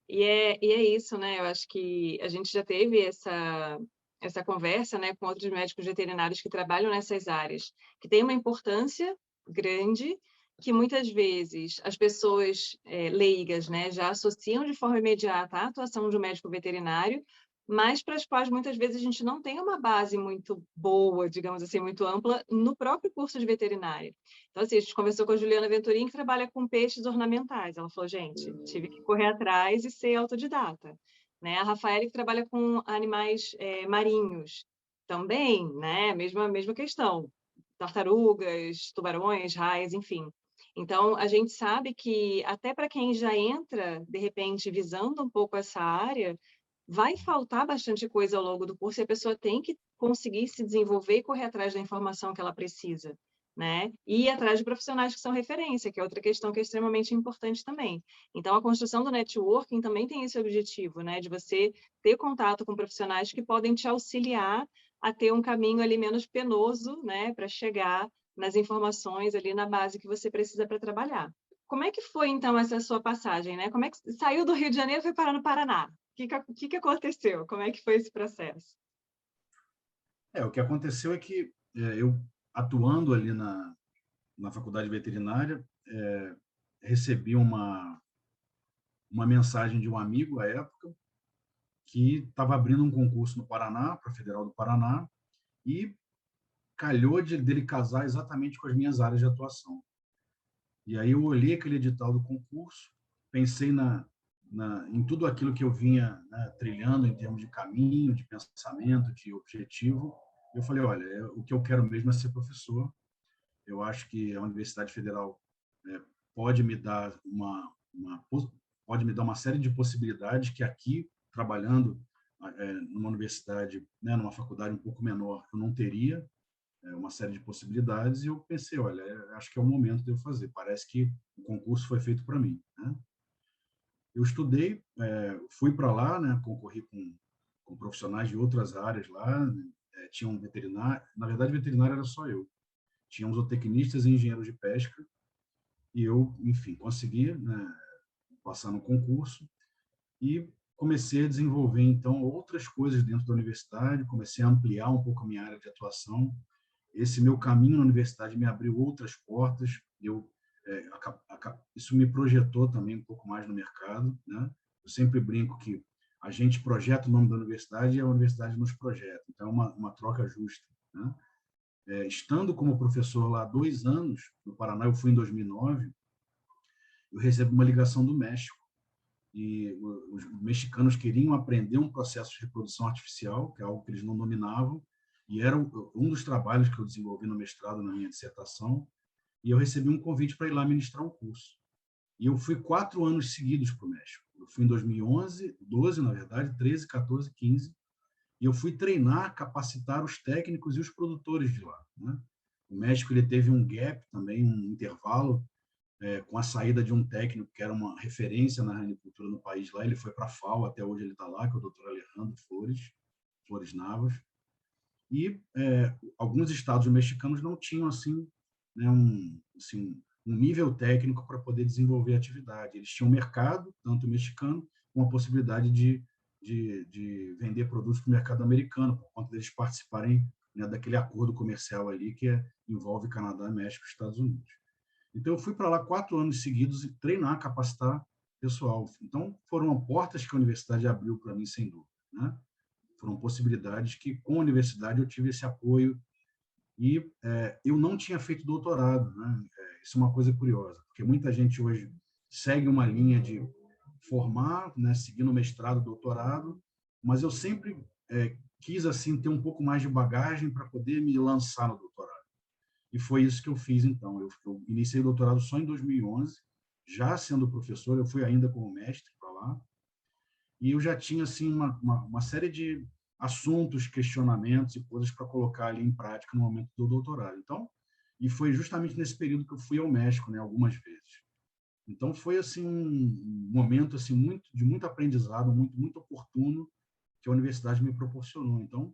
E é isso, né? Eu acho que a gente já teve essa conversa, né, com outros médicos veterinários que trabalham nessas áreas, que tem uma importância grande, que muitas vezes as pessoas leigas, né, já associam de forma imediata a atuação de um médico veterinário, mas para as quais muitas vezes a gente não tem uma base muito boa, digamos assim, muito ampla, no próprio curso de veterinária. Então, assim, a gente conversou com a Juliana Venturim, que trabalha com peixes ornamentais. Ela falou, gente, tive que correr atrás e ser autodidata. Né? A Rafaela, que trabalha com animais marinhos, também, né? Mesma questão. Tartarugas, tubarões, raias, enfim. Então, a gente sabe que até para quem já entra, de repente, visando um pouco essa área, vai faltar bastante coisa ao longo do curso e a pessoa tem que conseguir se desenvolver e correr atrás da informação que ela precisa, né? E ir atrás de profissionais que são referência, que é outra questão que é extremamente importante também. Então, a construção do networking também tem esse objetivo, né? De você ter contato com profissionais que podem te auxiliar a ter um caminho ali menos penoso, né? Para chegar nas informações ali na base que você precisa para trabalhar. Como é que foi, então, essa sua passagem, né? Como é que saiu do Rio de Janeiro e foi parar no Paraná? O que aconteceu? Como é que foi esse processo? O que aconteceu é que eu, atuando ali na faculdade veterinária, recebi uma mensagem de um amigo, à época, que estava abrindo um concurso no Paraná, para a Federal do Paraná, e calhou dele casar exatamente com as minhas áreas de atuação. E aí eu olhei aquele edital do concurso, pensei em tudo aquilo que eu vinha, né, trilhando em termos de caminho, de pensamento, de objetivo. Eu falei, olha, o que eu quero mesmo é ser professor. Eu acho que a Universidade Federal pode me dar pode me dar uma série de possibilidades que aqui, trabalhando numa universidade, né, numa faculdade um pouco menor, eu não teria uma série de possibilidades. E eu pensei, olha, acho que é o momento de eu fazer. Parece que o concurso foi feito para mim, né? Eu estudei, fui para lá, né, concorri com profissionais de outras áreas lá, tinha um veterinário, na verdade veterinário era só eu. Tinha zootecnistas e engenheiros de pesca, e eu, enfim, consegui, né, passar no concurso e comecei a desenvolver, então, outras coisas dentro da universidade, comecei a ampliar um pouco a minha área de atuação. Esse meu caminho na universidade me abriu outras portas, isso me projetou também um pouco mais no mercado, né? Eu sempre brinco que a gente projeta o nome da universidade e a universidade nos projeta, então é uma troca justa, né? Estando como professor lá há 2 anos, no Paraná, eu fui em 2009, eu recebi uma ligação do México, e os mexicanos queriam aprender um processo de reprodução artificial, que é algo que eles não dominavam, e era um dos trabalhos que eu desenvolvi no mestrado, na minha dissertação, e eu recebi um convite para ir lá ministrar um curso. E eu fui 4 anos seguidos para o México. Eu fui em 2011, 12, na verdade, 13, 14, 15, e eu fui treinar, capacitar os técnicos e os produtores de lá, né? O México ele teve um gap também, um intervalo, com a saída de um técnico que era uma referência na agricultura no país lá. Ele foi para a FAO, até hoje ele está lá, que é o Dr. Alejandro Flores Navas. E alguns estados mexicanos não tinham assim, né, um nível técnico para poder desenvolver a atividade. Eles tinham um mercado, tanto mexicano, com a possibilidade de vender produtos para o mercado americano, por conta deles participarem, né, daquele acordo comercial ali que envolve Canadá, México e Estados Unidos. Então, eu fui para lá 4 anos seguidos e treinar, capacitar pessoal. Então, foram portas que a universidade abriu para mim, sem dúvida, né? Foram possibilidades que, com a universidade, eu tive esse apoio. E eu não tinha feito doutorado, né? Isso é uma coisa curiosa, porque muita gente hoje segue uma linha de formar, né, seguindo mestrado, doutorado, mas eu sempre quis assim ter um pouco mais de bagagem para poder me lançar no doutorado. E foi isso que eu fiz, então. Eu iniciei o doutorado só em 2011, já sendo professor. Eu fui ainda como mestre para lá, e eu já tinha assim uma série de assuntos, questionamentos e coisas para colocar ali em prática no momento do doutorado. Então, e foi justamente nesse período que eu fui ao México, né, algumas vezes. Então foi assim um momento assim de muito aprendizado, muito oportuno que a universidade me proporcionou. Então,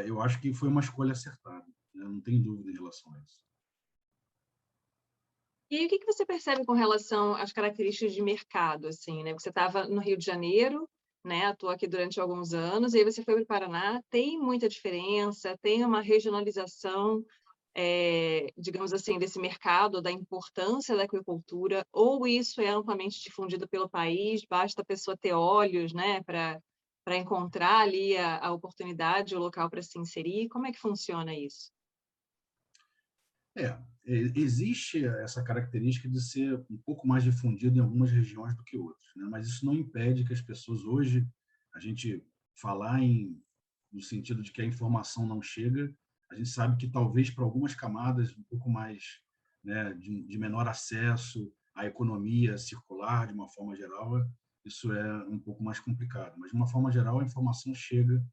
eu acho que foi uma escolha acertada, né? Não tenho dúvida em relação a isso. E aí, o que você percebe com relação às características de mercado, assim, né? Você estava no Rio de Janeiro, né? Atuou aqui durante alguns anos, e aí você foi para o Paraná. Tem muita diferença? Tem uma regionalização, digamos assim, desse mercado, da importância da aquicultura? Ou isso é amplamente difundido pelo país? Basta a pessoa ter olhos, né? Para encontrar ali a oportunidade, o local para se inserir? Como é que funciona isso? Existe essa característica de ser um pouco mais difundido em algumas regiões do que outras, né? Mas isso não impede que as pessoas hoje, a gente falar no sentido de que a informação não chega, a gente sabe que talvez para algumas camadas um pouco mais, né, de menor acesso à economia circular de uma forma geral, isso é um pouco mais complicado. Mas de uma forma geral a informação chega,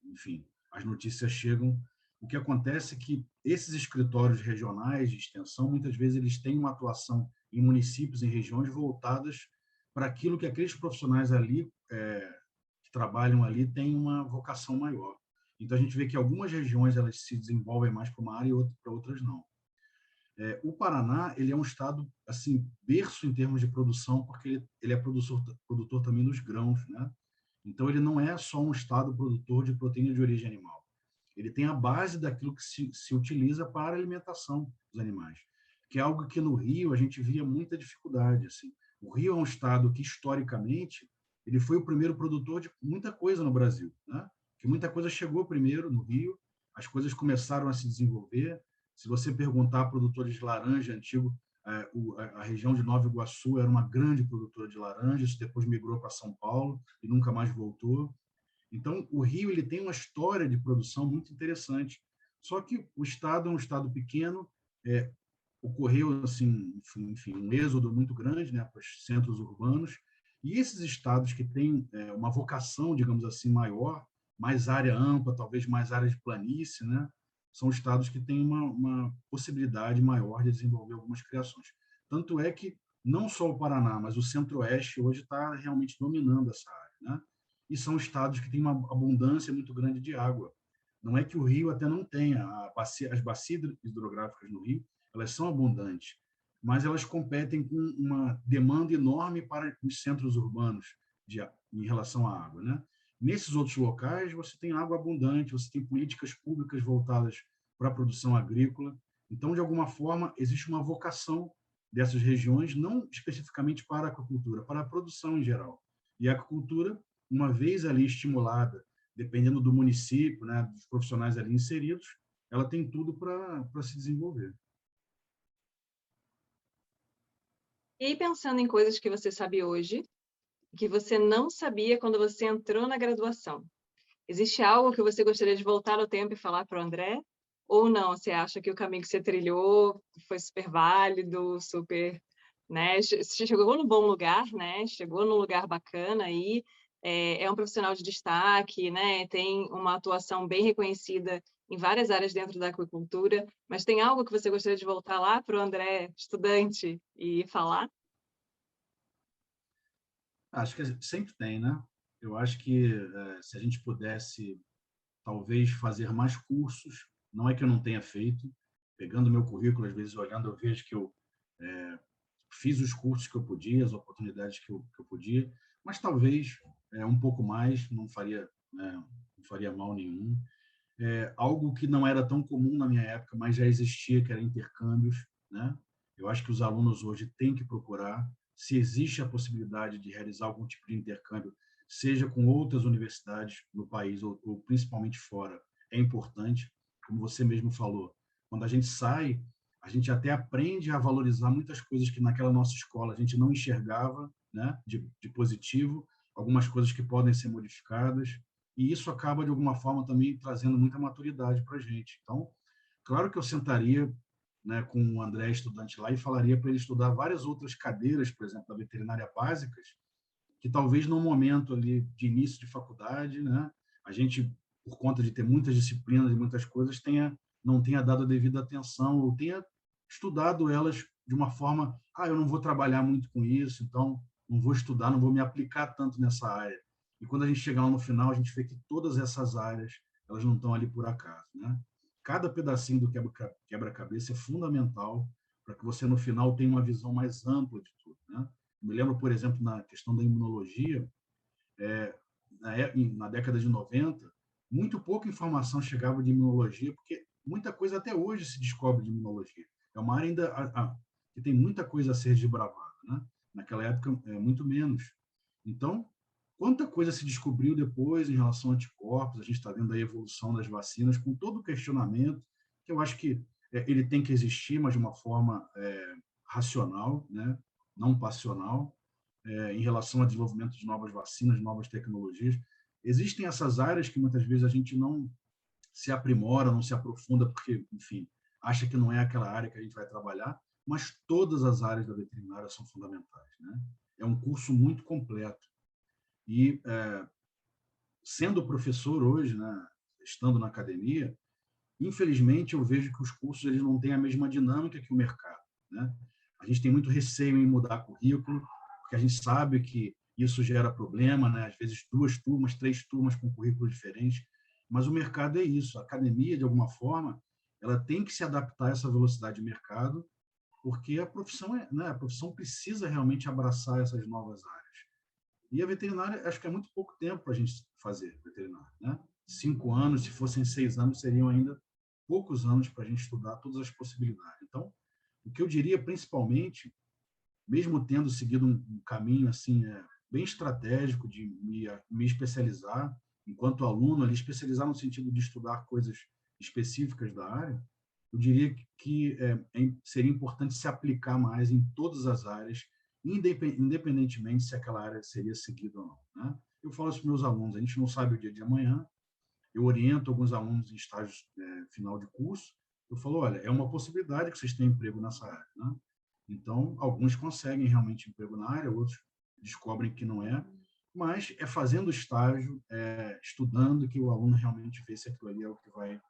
enfim, as notícias chegam. O que acontece é que esses escritórios regionais de extensão, muitas vezes, eles têm uma atuação em municípios, em regiões voltadas para aquilo que aqueles profissionais ali, que trabalham ali, têm uma vocação maior. Então, a gente vê que algumas regiões elas se desenvolvem mais para uma área e para outras não. O Paraná, ele é um estado, assim, berço em termos de produção, porque ele é produtor também dos grãos, né? Então, ele não é só um estado produtor de proteína de origem animal. Ele tem a base daquilo que se utiliza para a alimentação dos animais, que é algo que no Rio a gente via muita dificuldade. Assim. O Rio é um estado que, historicamente, ele foi o primeiro produtor de muita coisa no Brasil, né? Que muita coisa chegou primeiro no Rio, as coisas começaram a se desenvolver. Se você perguntar a produtores de laranja antigo, a região de Nova Iguaçu era uma grande produtora de laranja, isso depois migrou para São Paulo e nunca mais voltou. Então, o Rio ele tem uma história de produção muito interessante. Só que o estado é um estado pequeno, ocorreu assim, enfim, um êxodo muito grande, né, para os centros urbanos. E esses estados que têm uma vocação, digamos assim, maior, mais área ampla, talvez mais área de planície, né, são estados que têm uma possibilidade maior de desenvolver algumas criações. Tanto é que não só o Paraná, mas o Centro-Oeste hoje está realmente dominando essa área, né? E são estados que têm uma abundância muito grande de água. Não é que o Rio até não tenha, as bacias hidrográficas no Rio, elas são abundantes, mas elas competem com uma demanda enorme para os centros urbanos em relação à água, né? Nesses outros locais, você tem água abundante, você tem políticas públicas voltadas para a produção agrícola. Então, de alguma forma, existe uma vocação dessas regiões, não especificamente para a aquacultura, para a produção em geral. E a aquacultura, uma vez ali estimulada, dependendo do município, né, dos profissionais ali inseridos, ela tem tudo para se desenvolver. E aí, pensando em coisas que você sabe hoje, que você não sabia quando você entrou na graduação, existe algo que você gostaria de voltar ao tempo e falar para o André? Ou não? Você acha que o caminho que você trilhou foi super válido, super, né? Você chegou no bom lugar, né? Chegou num lugar bacana aí, é um profissional de destaque, né? Tem uma atuação bem reconhecida em várias áreas dentro da aquicultura, mas tem algo que você gostaria de voltar lá para o André, estudante, e falar? Acho que sempre tem, né? Eu acho que se a gente pudesse, talvez, fazer mais cursos, não é que eu não tenha feito, pegando meu currículo, às vezes olhando, eu vejo que eu fiz os cursos que eu podia, as oportunidades que eu podia, mas talvez um pouco mais, não faria, né, não faria mal nenhum. Algo que não era tão comum na minha época, mas já existia, que era intercâmbios, né? Eu acho que os alunos hoje têm que procurar, se existe a possibilidade de realizar algum tipo de intercâmbio, seja com outras universidades no país ou principalmente fora, é importante. Como você mesmo falou, quando a gente sai, a gente até aprende a valorizar muitas coisas que naquela nossa escola a gente não enxergava, né, de positivo, algumas coisas que podem ser modificadas, e isso acaba, de alguma forma, também trazendo muita maturidade para a gente. Então, claro que eu sentaria, né, com o André, estudante lá, e falaria para ele estudar várias outras cadeiras, por exemplo, da veterinária básicas, que talvez no momento ali de início de faculdade, né, a gente, por conta de ter muitas disciplinas e muitas coisas, não tenha dado a devida atenção ou tenha estudado elas de uma forma, eu não vou trabalhar muito com isso, então não vou estudar, não vou me aplicar tanto nessa área. E quando a gente chegar lá no final, a gente vê que todas essas áreas, elas não estão ali por acaso, né? Cada pedacinho do quebra-cabeça é fundamental para que você, no final, tenha uma visão mais ampla de tudo, né? Eu me lembro, por exemplo, na questão da imunologia, na década de 90, muito pouca informação chegava de imunologia, porque muita coisa até hoje se descobre de imunologia. É uma área ainda que tem muita coisa a ser desbravada, né? Naquela época, muito menos. Então, quanta coisa se descobriu depois em relação a anticorpos, a gente está vendo a evolução das vacinas, com todo o questionamento, que eu acho que ele tem que existir, mas de uma forma racional, né? Não passional, em relação ao desenvolvimento de novas vacinas, novas tecnologias. Existem essas áreas que muitas vezes a gente não se aprimora, não se aprofunda, porque, enfim, acha que não é aquela área que a gente vai trabalhar, mas todas as áreas da veterinária são fundamentais, né? É um curso muito completo. E, sendo professor hoje, né, estando na academia, infelizmente eu vejo que os cursos eles não têm a mesma dinâmica que o mercado, né? A gente tem muito receio em mudar currículo, porque a gente sabe que isso gera problema, né? Às vezes 2 turmas, 3 turmas com currículos diferentes, mas o mercado é isso. A academia, de alguma forma, ela tem que se adaptar a essa velocidade de mercado, porque a profissão, né, a profissão precisa realmente abraçar essas novas áreas. E a veterinária, acho que é muito pouco tempo para a gente fazer veterinária, né? 5 anos, se fossem 6 anos, seriam ainda poucos anos para a gente estudar todas as possibilidades. Então, o que eu diria principalmente, mesmo tendo seguido um caminho assim bem estratégico de me especializar enquanto aluno, ali especializar no sentido de estudar coisas específicas da área, eu diria que seria importante se aplicar mais em todas as áreas, independentemente se aquela área seria seguida ou não, né? Eu falo isso para meus alunos, a gente não sabe o dia de amanhã, eu oriento alguns alunos em estágios final de curso, eu falo, olha, é uma possibilidade que vocês tenham emprego nessa área, né? Então, alguns conseguem realmente emprego na área, outros descobrem que não é, mas é fazendo estágio, estudando, que o aluno realmente vê se aquilo ali é o que vai,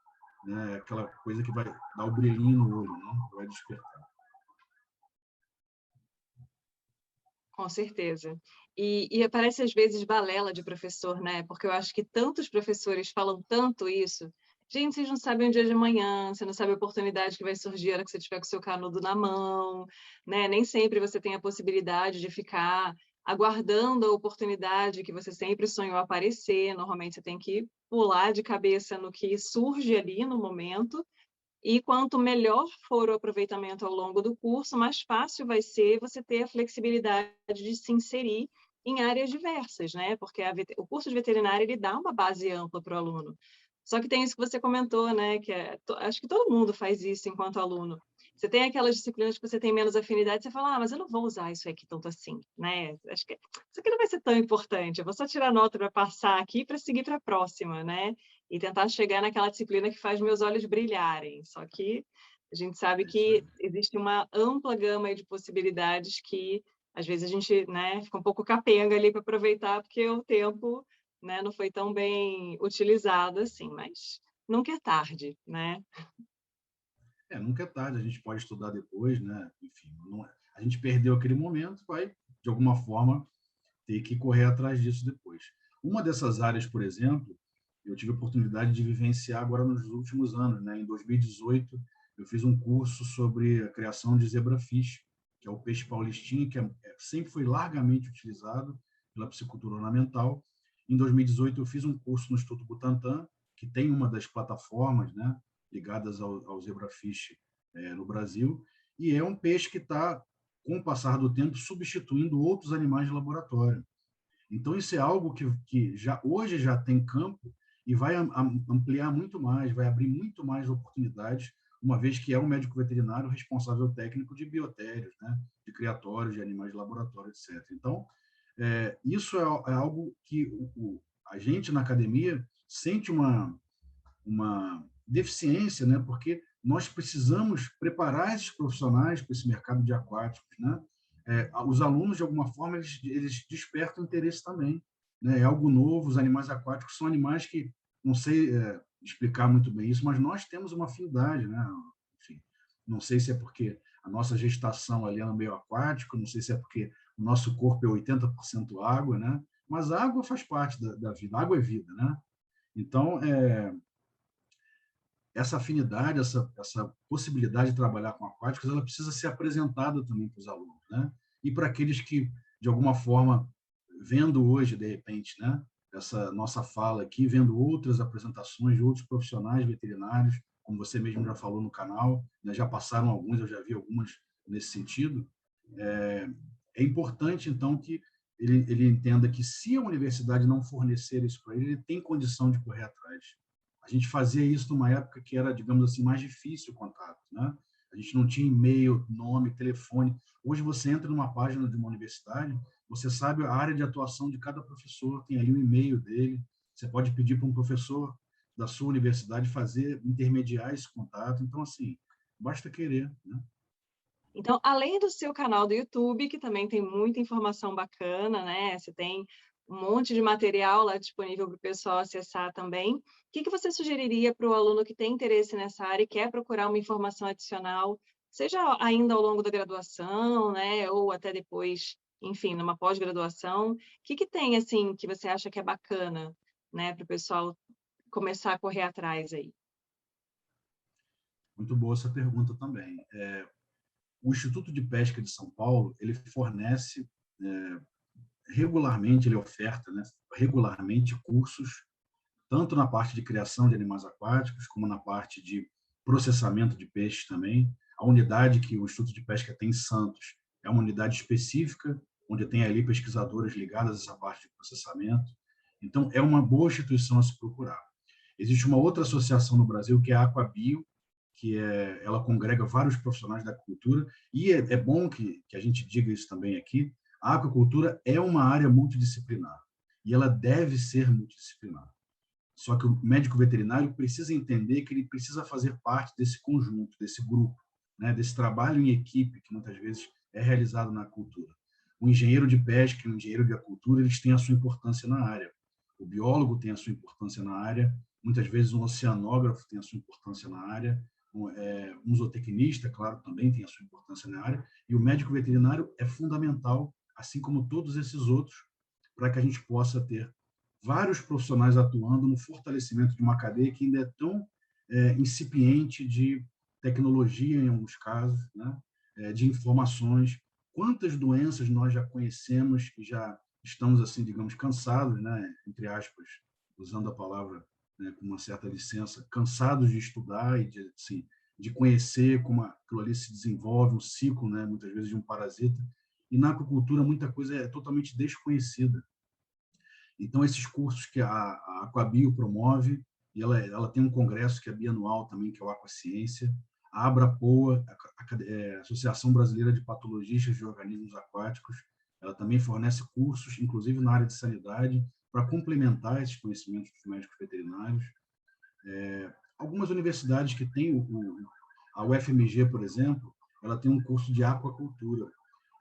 né, aquela coisa que vai dar o brilhinho no olho, né, vai despertar. Com certeza. E parece às vezes balela de professor, né? Porque eu acho que tantos professores falam tanto isso. Gente, vocês não sabem o dia de amanhã, você não sabe a oportunidade que vai surgir a hora que você tiver com o seu canudo na mão, né? Nem sempre você tem a possibilidade de ficar aguardando a oportunidade que você sempre sonhou aparecer. Normalmente você tem que pular de cabeça no que surge ali no momento. E quanto melhor for o aproveitamento ao longo do curso, mais fácil vai ser você ter a flexibilidade de se inserir em áreas diversas, né? Porque o curso de veterinária ele dá uma base ampla para o aluno. Só que tem isso que você comentou, né? Que acho que todo mundo faz isso enquanto aluno. Você tem aquelas disciplinas que você tem menos afinidade, você fala, mas eu não vou usar isso aqui tanto assim, né? Acho que isso aqui não vai ser tão importante, eu vou só tirar nota para passar aqui para seguir para a próxima, né? E tentar chegar naquela disciplina que faz meus olhos brilharem. Só que a gente sabe que existe uma ampla gama de possibilidades que, às vezes, a gente, né, fica um pouco capenga ali para aproveitar, porque o tempo, né, não foi tão bem utilizado assim, mas nunca é tarde, né? Nunca é tarde, a gente pode estudar depois, né? Enfim, a gente perdeu aquele momento, vai, de alguma forma, ter que correr atrás disso depois. Uma dessas áreas, por exemplo, eu tive a oportunidade de vivenciar agora nos últimos anos, né? Em 2018, eu fiz um curso sobre a criação de zebrafish, que é o peixe paulistinho, que sempre foi largamente utilizado pela piscicultura ornamental. Em 2018, eu fiz um curso no Instituto Butantan, que tem uma das plataformas, né, ligadas ao zebrafish no Brasil, e é um peixe que está, com o passar do tempo, substituindo outros animais de laboratório. Então, isso é algo que hoje já tem campo e vai ampliar muito mais, vai abrir muito mais oportunidades, uma vez que é um médico veterinário responsável técnico de biotérios, né, de criatórios, de animais de laboratório, etc. Então, isso é algo que a gente na academia sente uma deficiência, né, porque nós precisamos preparar esses profissionais para esse mercado de aquáticos, né? os alunos, de alguma forma, eles despertam interesse também, né? É algo novo, os animais aquáticos são animais que, não sei explicar muito bem isso, mas nós temos uma afinidade, né? Enfim, não sei se é porque a nossa gestação ali é no meio aquático, não sei se é porque o nosso corpo é 80% água, né? Mas a água faz parte da vida, a água é vida, né? Então, essa afinidade, essa possibilidade de trabalhar com aquáticos, ela precisa ser apresentada também para os alunos, né? E para aqueles que, de alguma forma, vendo hoje, de repente, né, essa nossa fala aqui, vendo outras apresentações de outros profissionais veterinários, como você mesmo já falou no canal, né, já passaram alguns, eu já vi algumas nesse sentido, é importante, então, que ele entenda que se a universidade não fornecer isso para ele, ele tem condição de correr atrás. A gente fazia isso numa época que era, digamos assim, mais difícil o contato, né? A gente não tinha e-mail, nome, telefone. Hoje você entra numa página de uma universidade, você sabe a área de atuação de cada professor, tem ali o e-mail dele. Você pode pedir para um professor da sua universidade intermediar esse contato. Então, assim, basta querer, né? Então, além do seu canal do YouTube, que também tem muita informação bacana, né? Você tem um monte de material lá disponível para o pessoal acessar também. O que você sugeriria para o aluno que tem interesse nessa área e quer procurar uma informação adicional, seja ainda ao longo da graduação, né? Ou até depois, enfim, numa pós-graduação? O que tem, assim, que você acha que é bacana, né? Para o pessoal começar a correr atrás aí? Muito boa essa pergunta também. O Instituto de Pesca de São Paulo, ele fornece regularmente, ele oferta, né, regularmente cursos, tanto na parte de criação de animais aquáticos, como na parte de processamento de peixes também. A unidade que o Instituto de Pesca tem em Santos é uma unidade específica, onde tem ali pesquisadores ligados a essa parte de processamento. Então, é uma boa instituição a se procurar. Existe uma outra associação no Brasil, que é a Aquabio, ela congrega vários profissionais da aquicultura, e é bom que a gente diga isso também aqui, a aquicultura é uma área multidisciplinar, e ela deve ser multidisciplinar. Só que o médico veterinário precisa entender que ele precisa fazer parte desse conjunto, desse grupo, né, desse trabalho em equipe que muitas vezes é realizado na aquicultura. O engenheiro de pesca e o engenheiro de aquicultura, eles têm a sua importância na área. O biólogo tem a sua importância na área, muitas vezes um oceanógrafo tem a sua importância na área, um zootecnista, claro, também tem a sua importância na área, e o médico veterinário é fundamental, assim como todos esses outros, para que a gente possa ter vários profissionais atuando no fortalecimento de uma cadeia que ainda é tão incipiente de tecnologia, em alguns casos, né? De informações. Quantas doenças nós já conhecemos e já estamos, assim, digamos, cansados, né? Entre aspas, usando a palavra, né, com uma certa licença, cansados de estudar e de, assim, de conhecer como aquilo ali se desenvolve, um ciclo, né, muitas vezes, de um parasita. E na aquicultura, muita coisa é totalmente desconhecida. Então, esses cursos que a Aquabio promove, e ela tem um congresso que é bianual também, que é o Aquaciência, a Abrapoa, a Associação Brasileira de Patologistas de Organismos Aquáticos, ela também fornece cursos, inclusive na área de sanidade, para complementar esses conhecimentos dos médicos veterinários. Algumas universidades que têm a UFMG, por exemplo, ela tem um curso de aquacultura.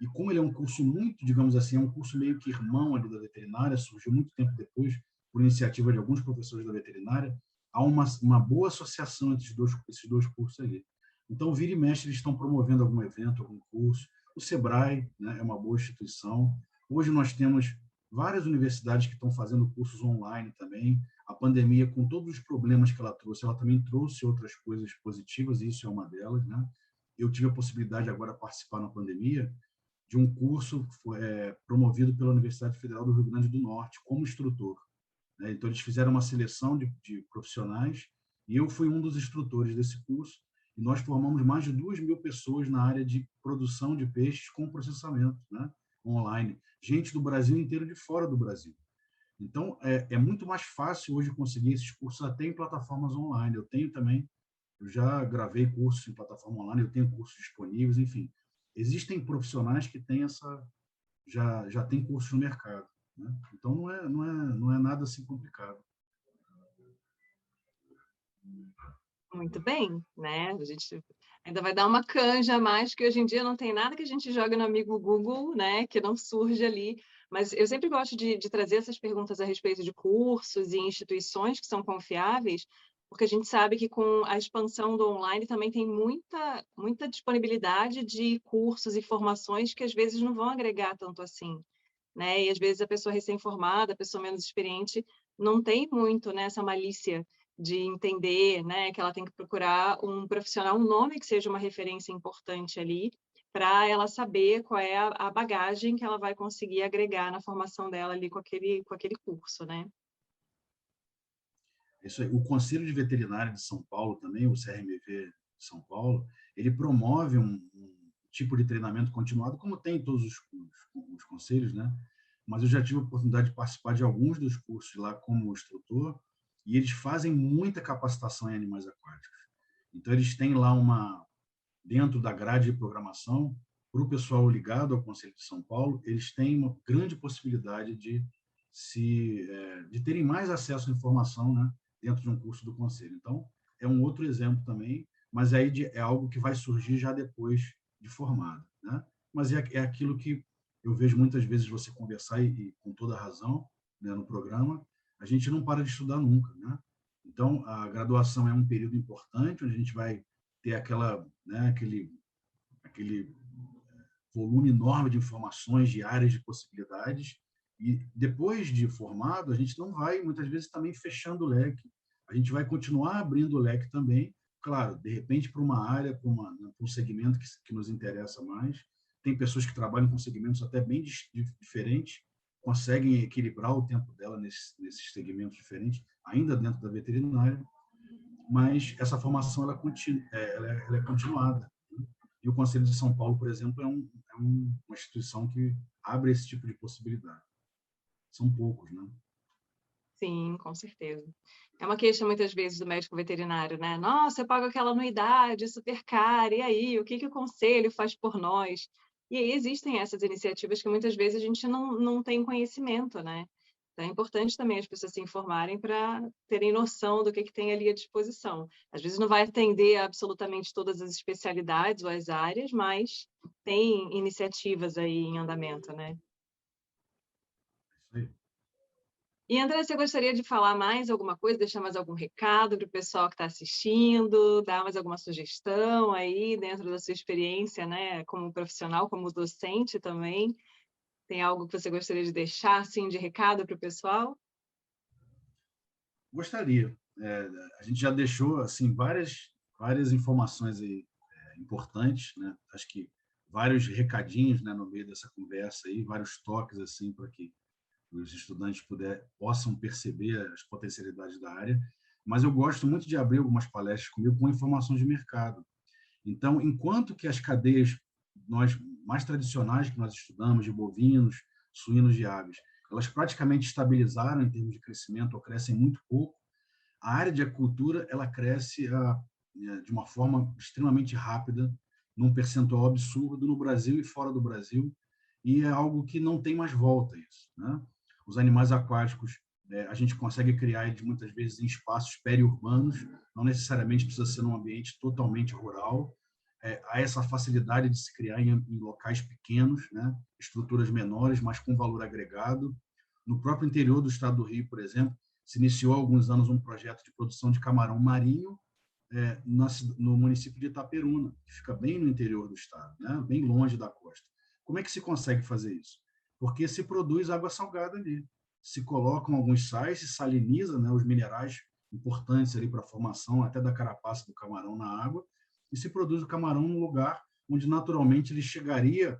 E como ele é um curso muito, digamos assim, é um curso meio que irmão ali da veterinária, surgiu muito tempo depois, por iniciativa de alguns professores da veterinária, há uma boa associação entre esses dois cursos ali. Então, vira e mexe, eles estão promovendo algum evento, algum curso. O SEBRAE, né, é uma boa instituição. Hoje nós temos várias universidades que estão fazendo cursos online também. A pandemia, com todos os problemas que ela também trouxe outras coisas positivas, e isso é uma delas, né? Eu tive a possibilidade agora de participar na pandemia de um curso promovido pela Universidade Federal do Rio Grande do Norte, como instrutor, né? Então, eles fizeram uma seleção de profissionais, e eu fui um dos instrutores desse curso, e nós formamos mais de 2.000 pessoas na área de produção de peixes com processamento, né? Online. Gente do Brasil inteiro e de fora do Brasil. Então, é muito mais fácil hoje conseguir esses cursos até em plataformas online. Eu já gravei cursos em plataforma online, eu tenho cursos disponíveis, enfim. Existem profissionais que têm já tem cursos no mercado, né? Então, não é nada assim complicado. Muito bem, né? A gente Ainda vai dar uma canja a mais, que hoje em dia não tem nada que a gente joga no amigo Google, né, que não surge ali. Mas eu sempre gosto de trazer essas perguntas a respeito de cursos e instituições que são confiáveis, porque a gente sabe que com a expansão do online também tem muita disponibilidade de cursos e formações que às vezes não vão agregar tanto assim, né? E às vezes a pessoa recém-formada, a pessoa menos experiente, não tem muito, né, essa malícia de entender, né, que ela tem que procurar um profissional, um nome que seja uma referência importante ali, para ela saber qual é a bagagem que ela vai conseguir agregar na formação dela ali com aquele curso, né? Isso aí. O Conselho de Veterinária de São Paulo também, o CRMV de São Paulo, ele promove um tipo de treinamento continuado, como tem em todos os conselhos, né? Mas eu já tive a oportunidade de participar de alguns dos cursos lá como instrutor, e eles fazem muita capacitação em animais aquáticos. Então, eles têm lá dentro da grade de programação, para o pessoal ligado ao Conselho de São Paulo, eles têm uma grande possibilidade de terem mais acesso à informação, né, dentro de um curso do Conselho. Então, é um outro exemplo também, mas aí é algo que vai surgir já depois de formado, né? Mas é aquilo que eu vejo muitas vezes você conversar e com toda razão, né, no programa, a gente não para de estudar nunca, né? Então, a graduação é um período importante, onde a gente vai ter aquele volume enorme de informações, de áreas de possibilidades, e depois de formado, a gente não vai, muitas vezes, também fechando o leque. A gente vai continuar abrindo o leque também, claro, de repente, para uma área, para um segmento que nos interessa mais. Tem pessoas que trabalham com segmentos até bem diferentes, conseguem equilibrar o tempo dela nesses segmentos diferentes, ainda dentro da veterinária, mas essa formação ela é continuada. E o Conselho de São Paulo, por exemplo, uma instituição que abre esse tipo de possibilidade. São poucos, né? Sim, com certeza. É uma queixa muitas vezes do médico veterinário, né? Nossa, eu pago aquela anuidade super cara, e aí, o que o conselho faz por nós? E aí existem essas iniciativas que muitas vezes a gente não tem conhecimento, né? Então é importante também as pessoas se informarem para terem noção do que tem ali à disposição. Às vezes não vai atender absolutamente todas as especialidades ou as áreas, mas tem iniciativas aí em andamento, né? Isso aí. E, André, você gostaria de falar mais alguma coisa, deixar mais algum recado para o pessoal que está assistindo, dar mais alguma sugestão aí dentro da sua experiência, né, como profissional, como docente também? Tem algo que você gostaria de deixar, assim, de recado para o pessoal? Gostaria. A gente já deixou assim várias informações aí, importantes, né? Acho que vários recadinhos, né, no meio dessa conversa aí, vários toques assim para que os estudantes possam perceber as potencialidades da área. Mas eu gosto muito de abrir algumas palestras comigo com informações de mercado. Então, enquanto que as cadeias mais tradicionais que nós estudamos, de bovinos, suínos e aves, elas praticamente estabilizaram em termos de crescimento ou crescem muito pouco, a área de aquicultura ela cresce de uma forma extremamente rápida, num percentual absurdo no Brasil e fora do Brasil, e é algo que não tem mais volta isso, né? Os animais aquáticos, a gente consegue criar eles muitas vezes em espaços periurbanos, não necessariamente precisa ser num ambiente totalmente rural. Há essa facilidade de se criar em locais pequenos, né? Estruturas menores, mas com valor agregado. No próprio interior do estado do Rio, por exemplo, se iniciou há alguns anos um projeto de produção de camarão marinho no município de Itaperuna, que fica bem no interior do estado, né? Bem longe da costa. Como é que se consegue fazer isso? Porque se produz água salgada ali. Se colocam alguns sais, se saliniza, né, os minerais importantes ali para a formação até da carapaça do camarão na água, e se produz o camarão num lugar onde naturalmente ele chegaria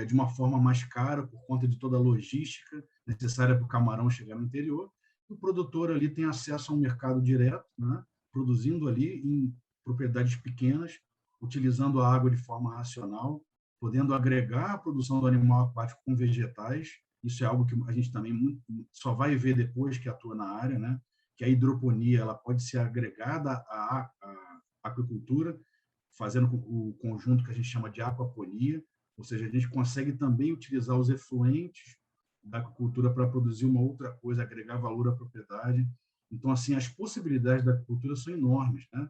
de uma forma mais cara por conta de toda a logística necessária para o camarão chegar no interior. O produtor ali tem acesso a um mercado direto, né, produzindo ali em propriedades pequenas, utilizando a água de forma racional, podendo agregar a produção do animal aquático com vegetais. Isso é algo que a gente também só vai ver depois que atua na área, né? Que a hidroponia ela pode ser agregada à aquicultura, fazendo o conjunto que a gente chama de aquaponia, ou seja, a gente consegue também utilizar os efluentes da aquicultura para produzir uma outra coisa, agregar valor à propriedade. Então, assim, as possibilidades da aquicultura são enormes, né?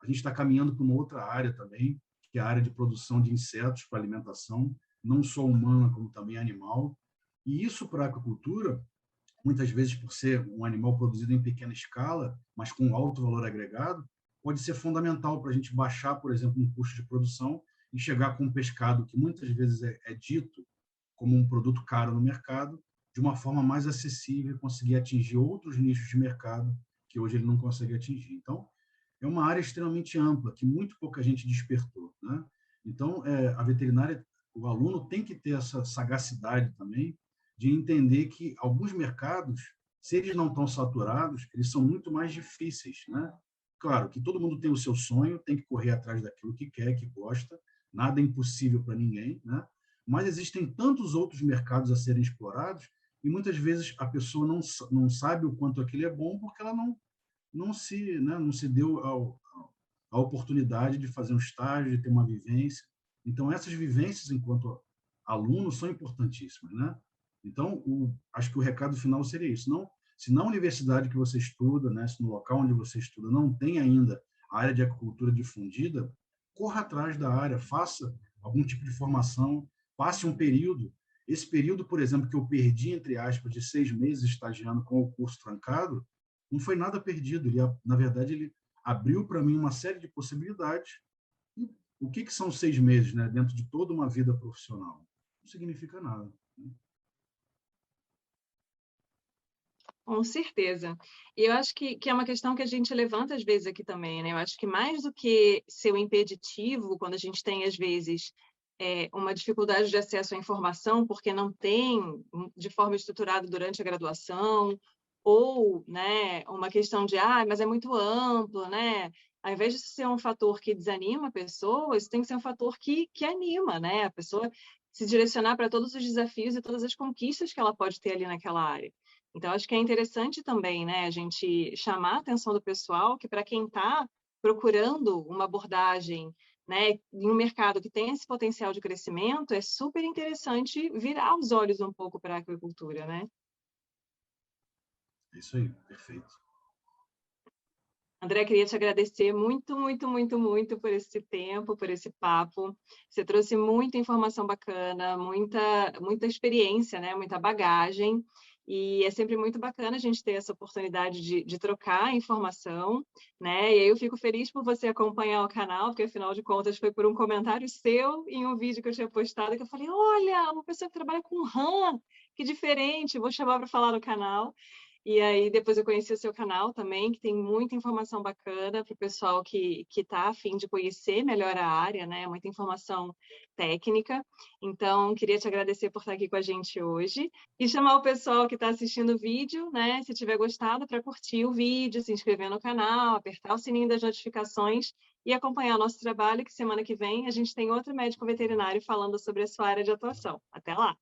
A gente está caminhando para uma outra área também, que é a área de produção de insetos para alimentação, não só humana, como também animal. E isso para a aquicultura, muitas vezes por ser um animal produzido em pequena escala, mas com alto valor agregado, pode ser fundamental para a gente baixar, por exemplo, um custo de produção e chegar com um pescado que muitas vezes é dito como um produto caro no mercado, de uma forma mais acessível e conseguir atingir outros nichos de mercado que hoje ele não consegue atingir. Então, é uma área extremamente ampla, que muito pouca gente despertou, né? Então, a veterinária, o aluno tem que ter essa sagacidade também de entender que alguns mercados, se eles não estão saturados, eles são muito mais difíceis, né? Claro que todo mundo tem o seu sonho, tem que correr atrás daquilo que quer, que gosta, nada é impossível para ninguém, né? Mas existem tantos outros mercados a serem explorados e muitas vezes a pessoa não sabe o quanto aquilo é bom porque ela não se deu a oportunidade de fazer um estágio, de ter uma vivência. Então, essas vivências, enquanto aluno, são importantíssimas, né? Então, acho que o recado final seria isso. Não, se na universidade que você estuda, né, se no local onde você estuda não tem ainda a área de aquicultura difundida, corra atrás da área, faça algum tipo de formação, passe um período. Esse período, por exemplo, que eu perdi, entre aspas, de 6 meses estagiando com o curso trancado, não foi nada perdido. Na verdade, ele abriu para mim uma série de possibilidades. E o que são 6 meses, né, dentro de toda uma vida profissional? Não significa nada. Com certeza. E eu acho que é uma questão que a gente levanta às vezes aqui também, né? Eu acho que mais do que ser um impeditivo, quando a gente tem, às vezes, uma dificuldade de acesso à informação, porque não tem de forma estruturada durante a graduação, ou, né, uma questão de, mas é muito amplo, né? Ao invés de ser um fator que desanima a pessoa, isso tem que ser um fator que anima, né? A pessoa se direcionar para todos os desafios e todas as conquistas que ela pode ter ali naquela área. Então, acho que é interessante também, né, a gente chamar a atenção do pessoal que, para quem está procurando uma abordagem, né, em um mercado que tem esse potencial de crescimento, é super interessante virar os olhos um pouco para a aquicultura, né? É isso aí, perfeito. André, queria te agradecer muito, muito, muito, muito por esse tempo, por esse papo. Você trouxe muita informação bacana, muita experiência, né? Muita bagagem. E é sempre muito bacana a gente ter essa oportunidade de trocar informação, né? E aí eu fico feliz por você acompanhar o canal, porque afinal de contas foi por um comentário seu em um vídeo que eu tinha postado que eu falei, olha, uma pessoa que trabalha com RAM, que diferente, vou chamar para falar no canal. E aí depois eu conheci o seu canal também, que tem muita informação bacana para o pessoal que está a fim de conhecer melhor a área, né? Muita informação técnica. Então, queria te agradecer por estar aqui com a gente hoje e chamar o pessoal que está assistindo o vídeo, né? Se tiver gostado, para curtir o vídeo, se inscrever no canal, apertar o sininho das notificações e acompanhar o nosso trabalho, que semana que vem a gente tem outro médico veterinário falando sobre a sua área de atuação. Até lá!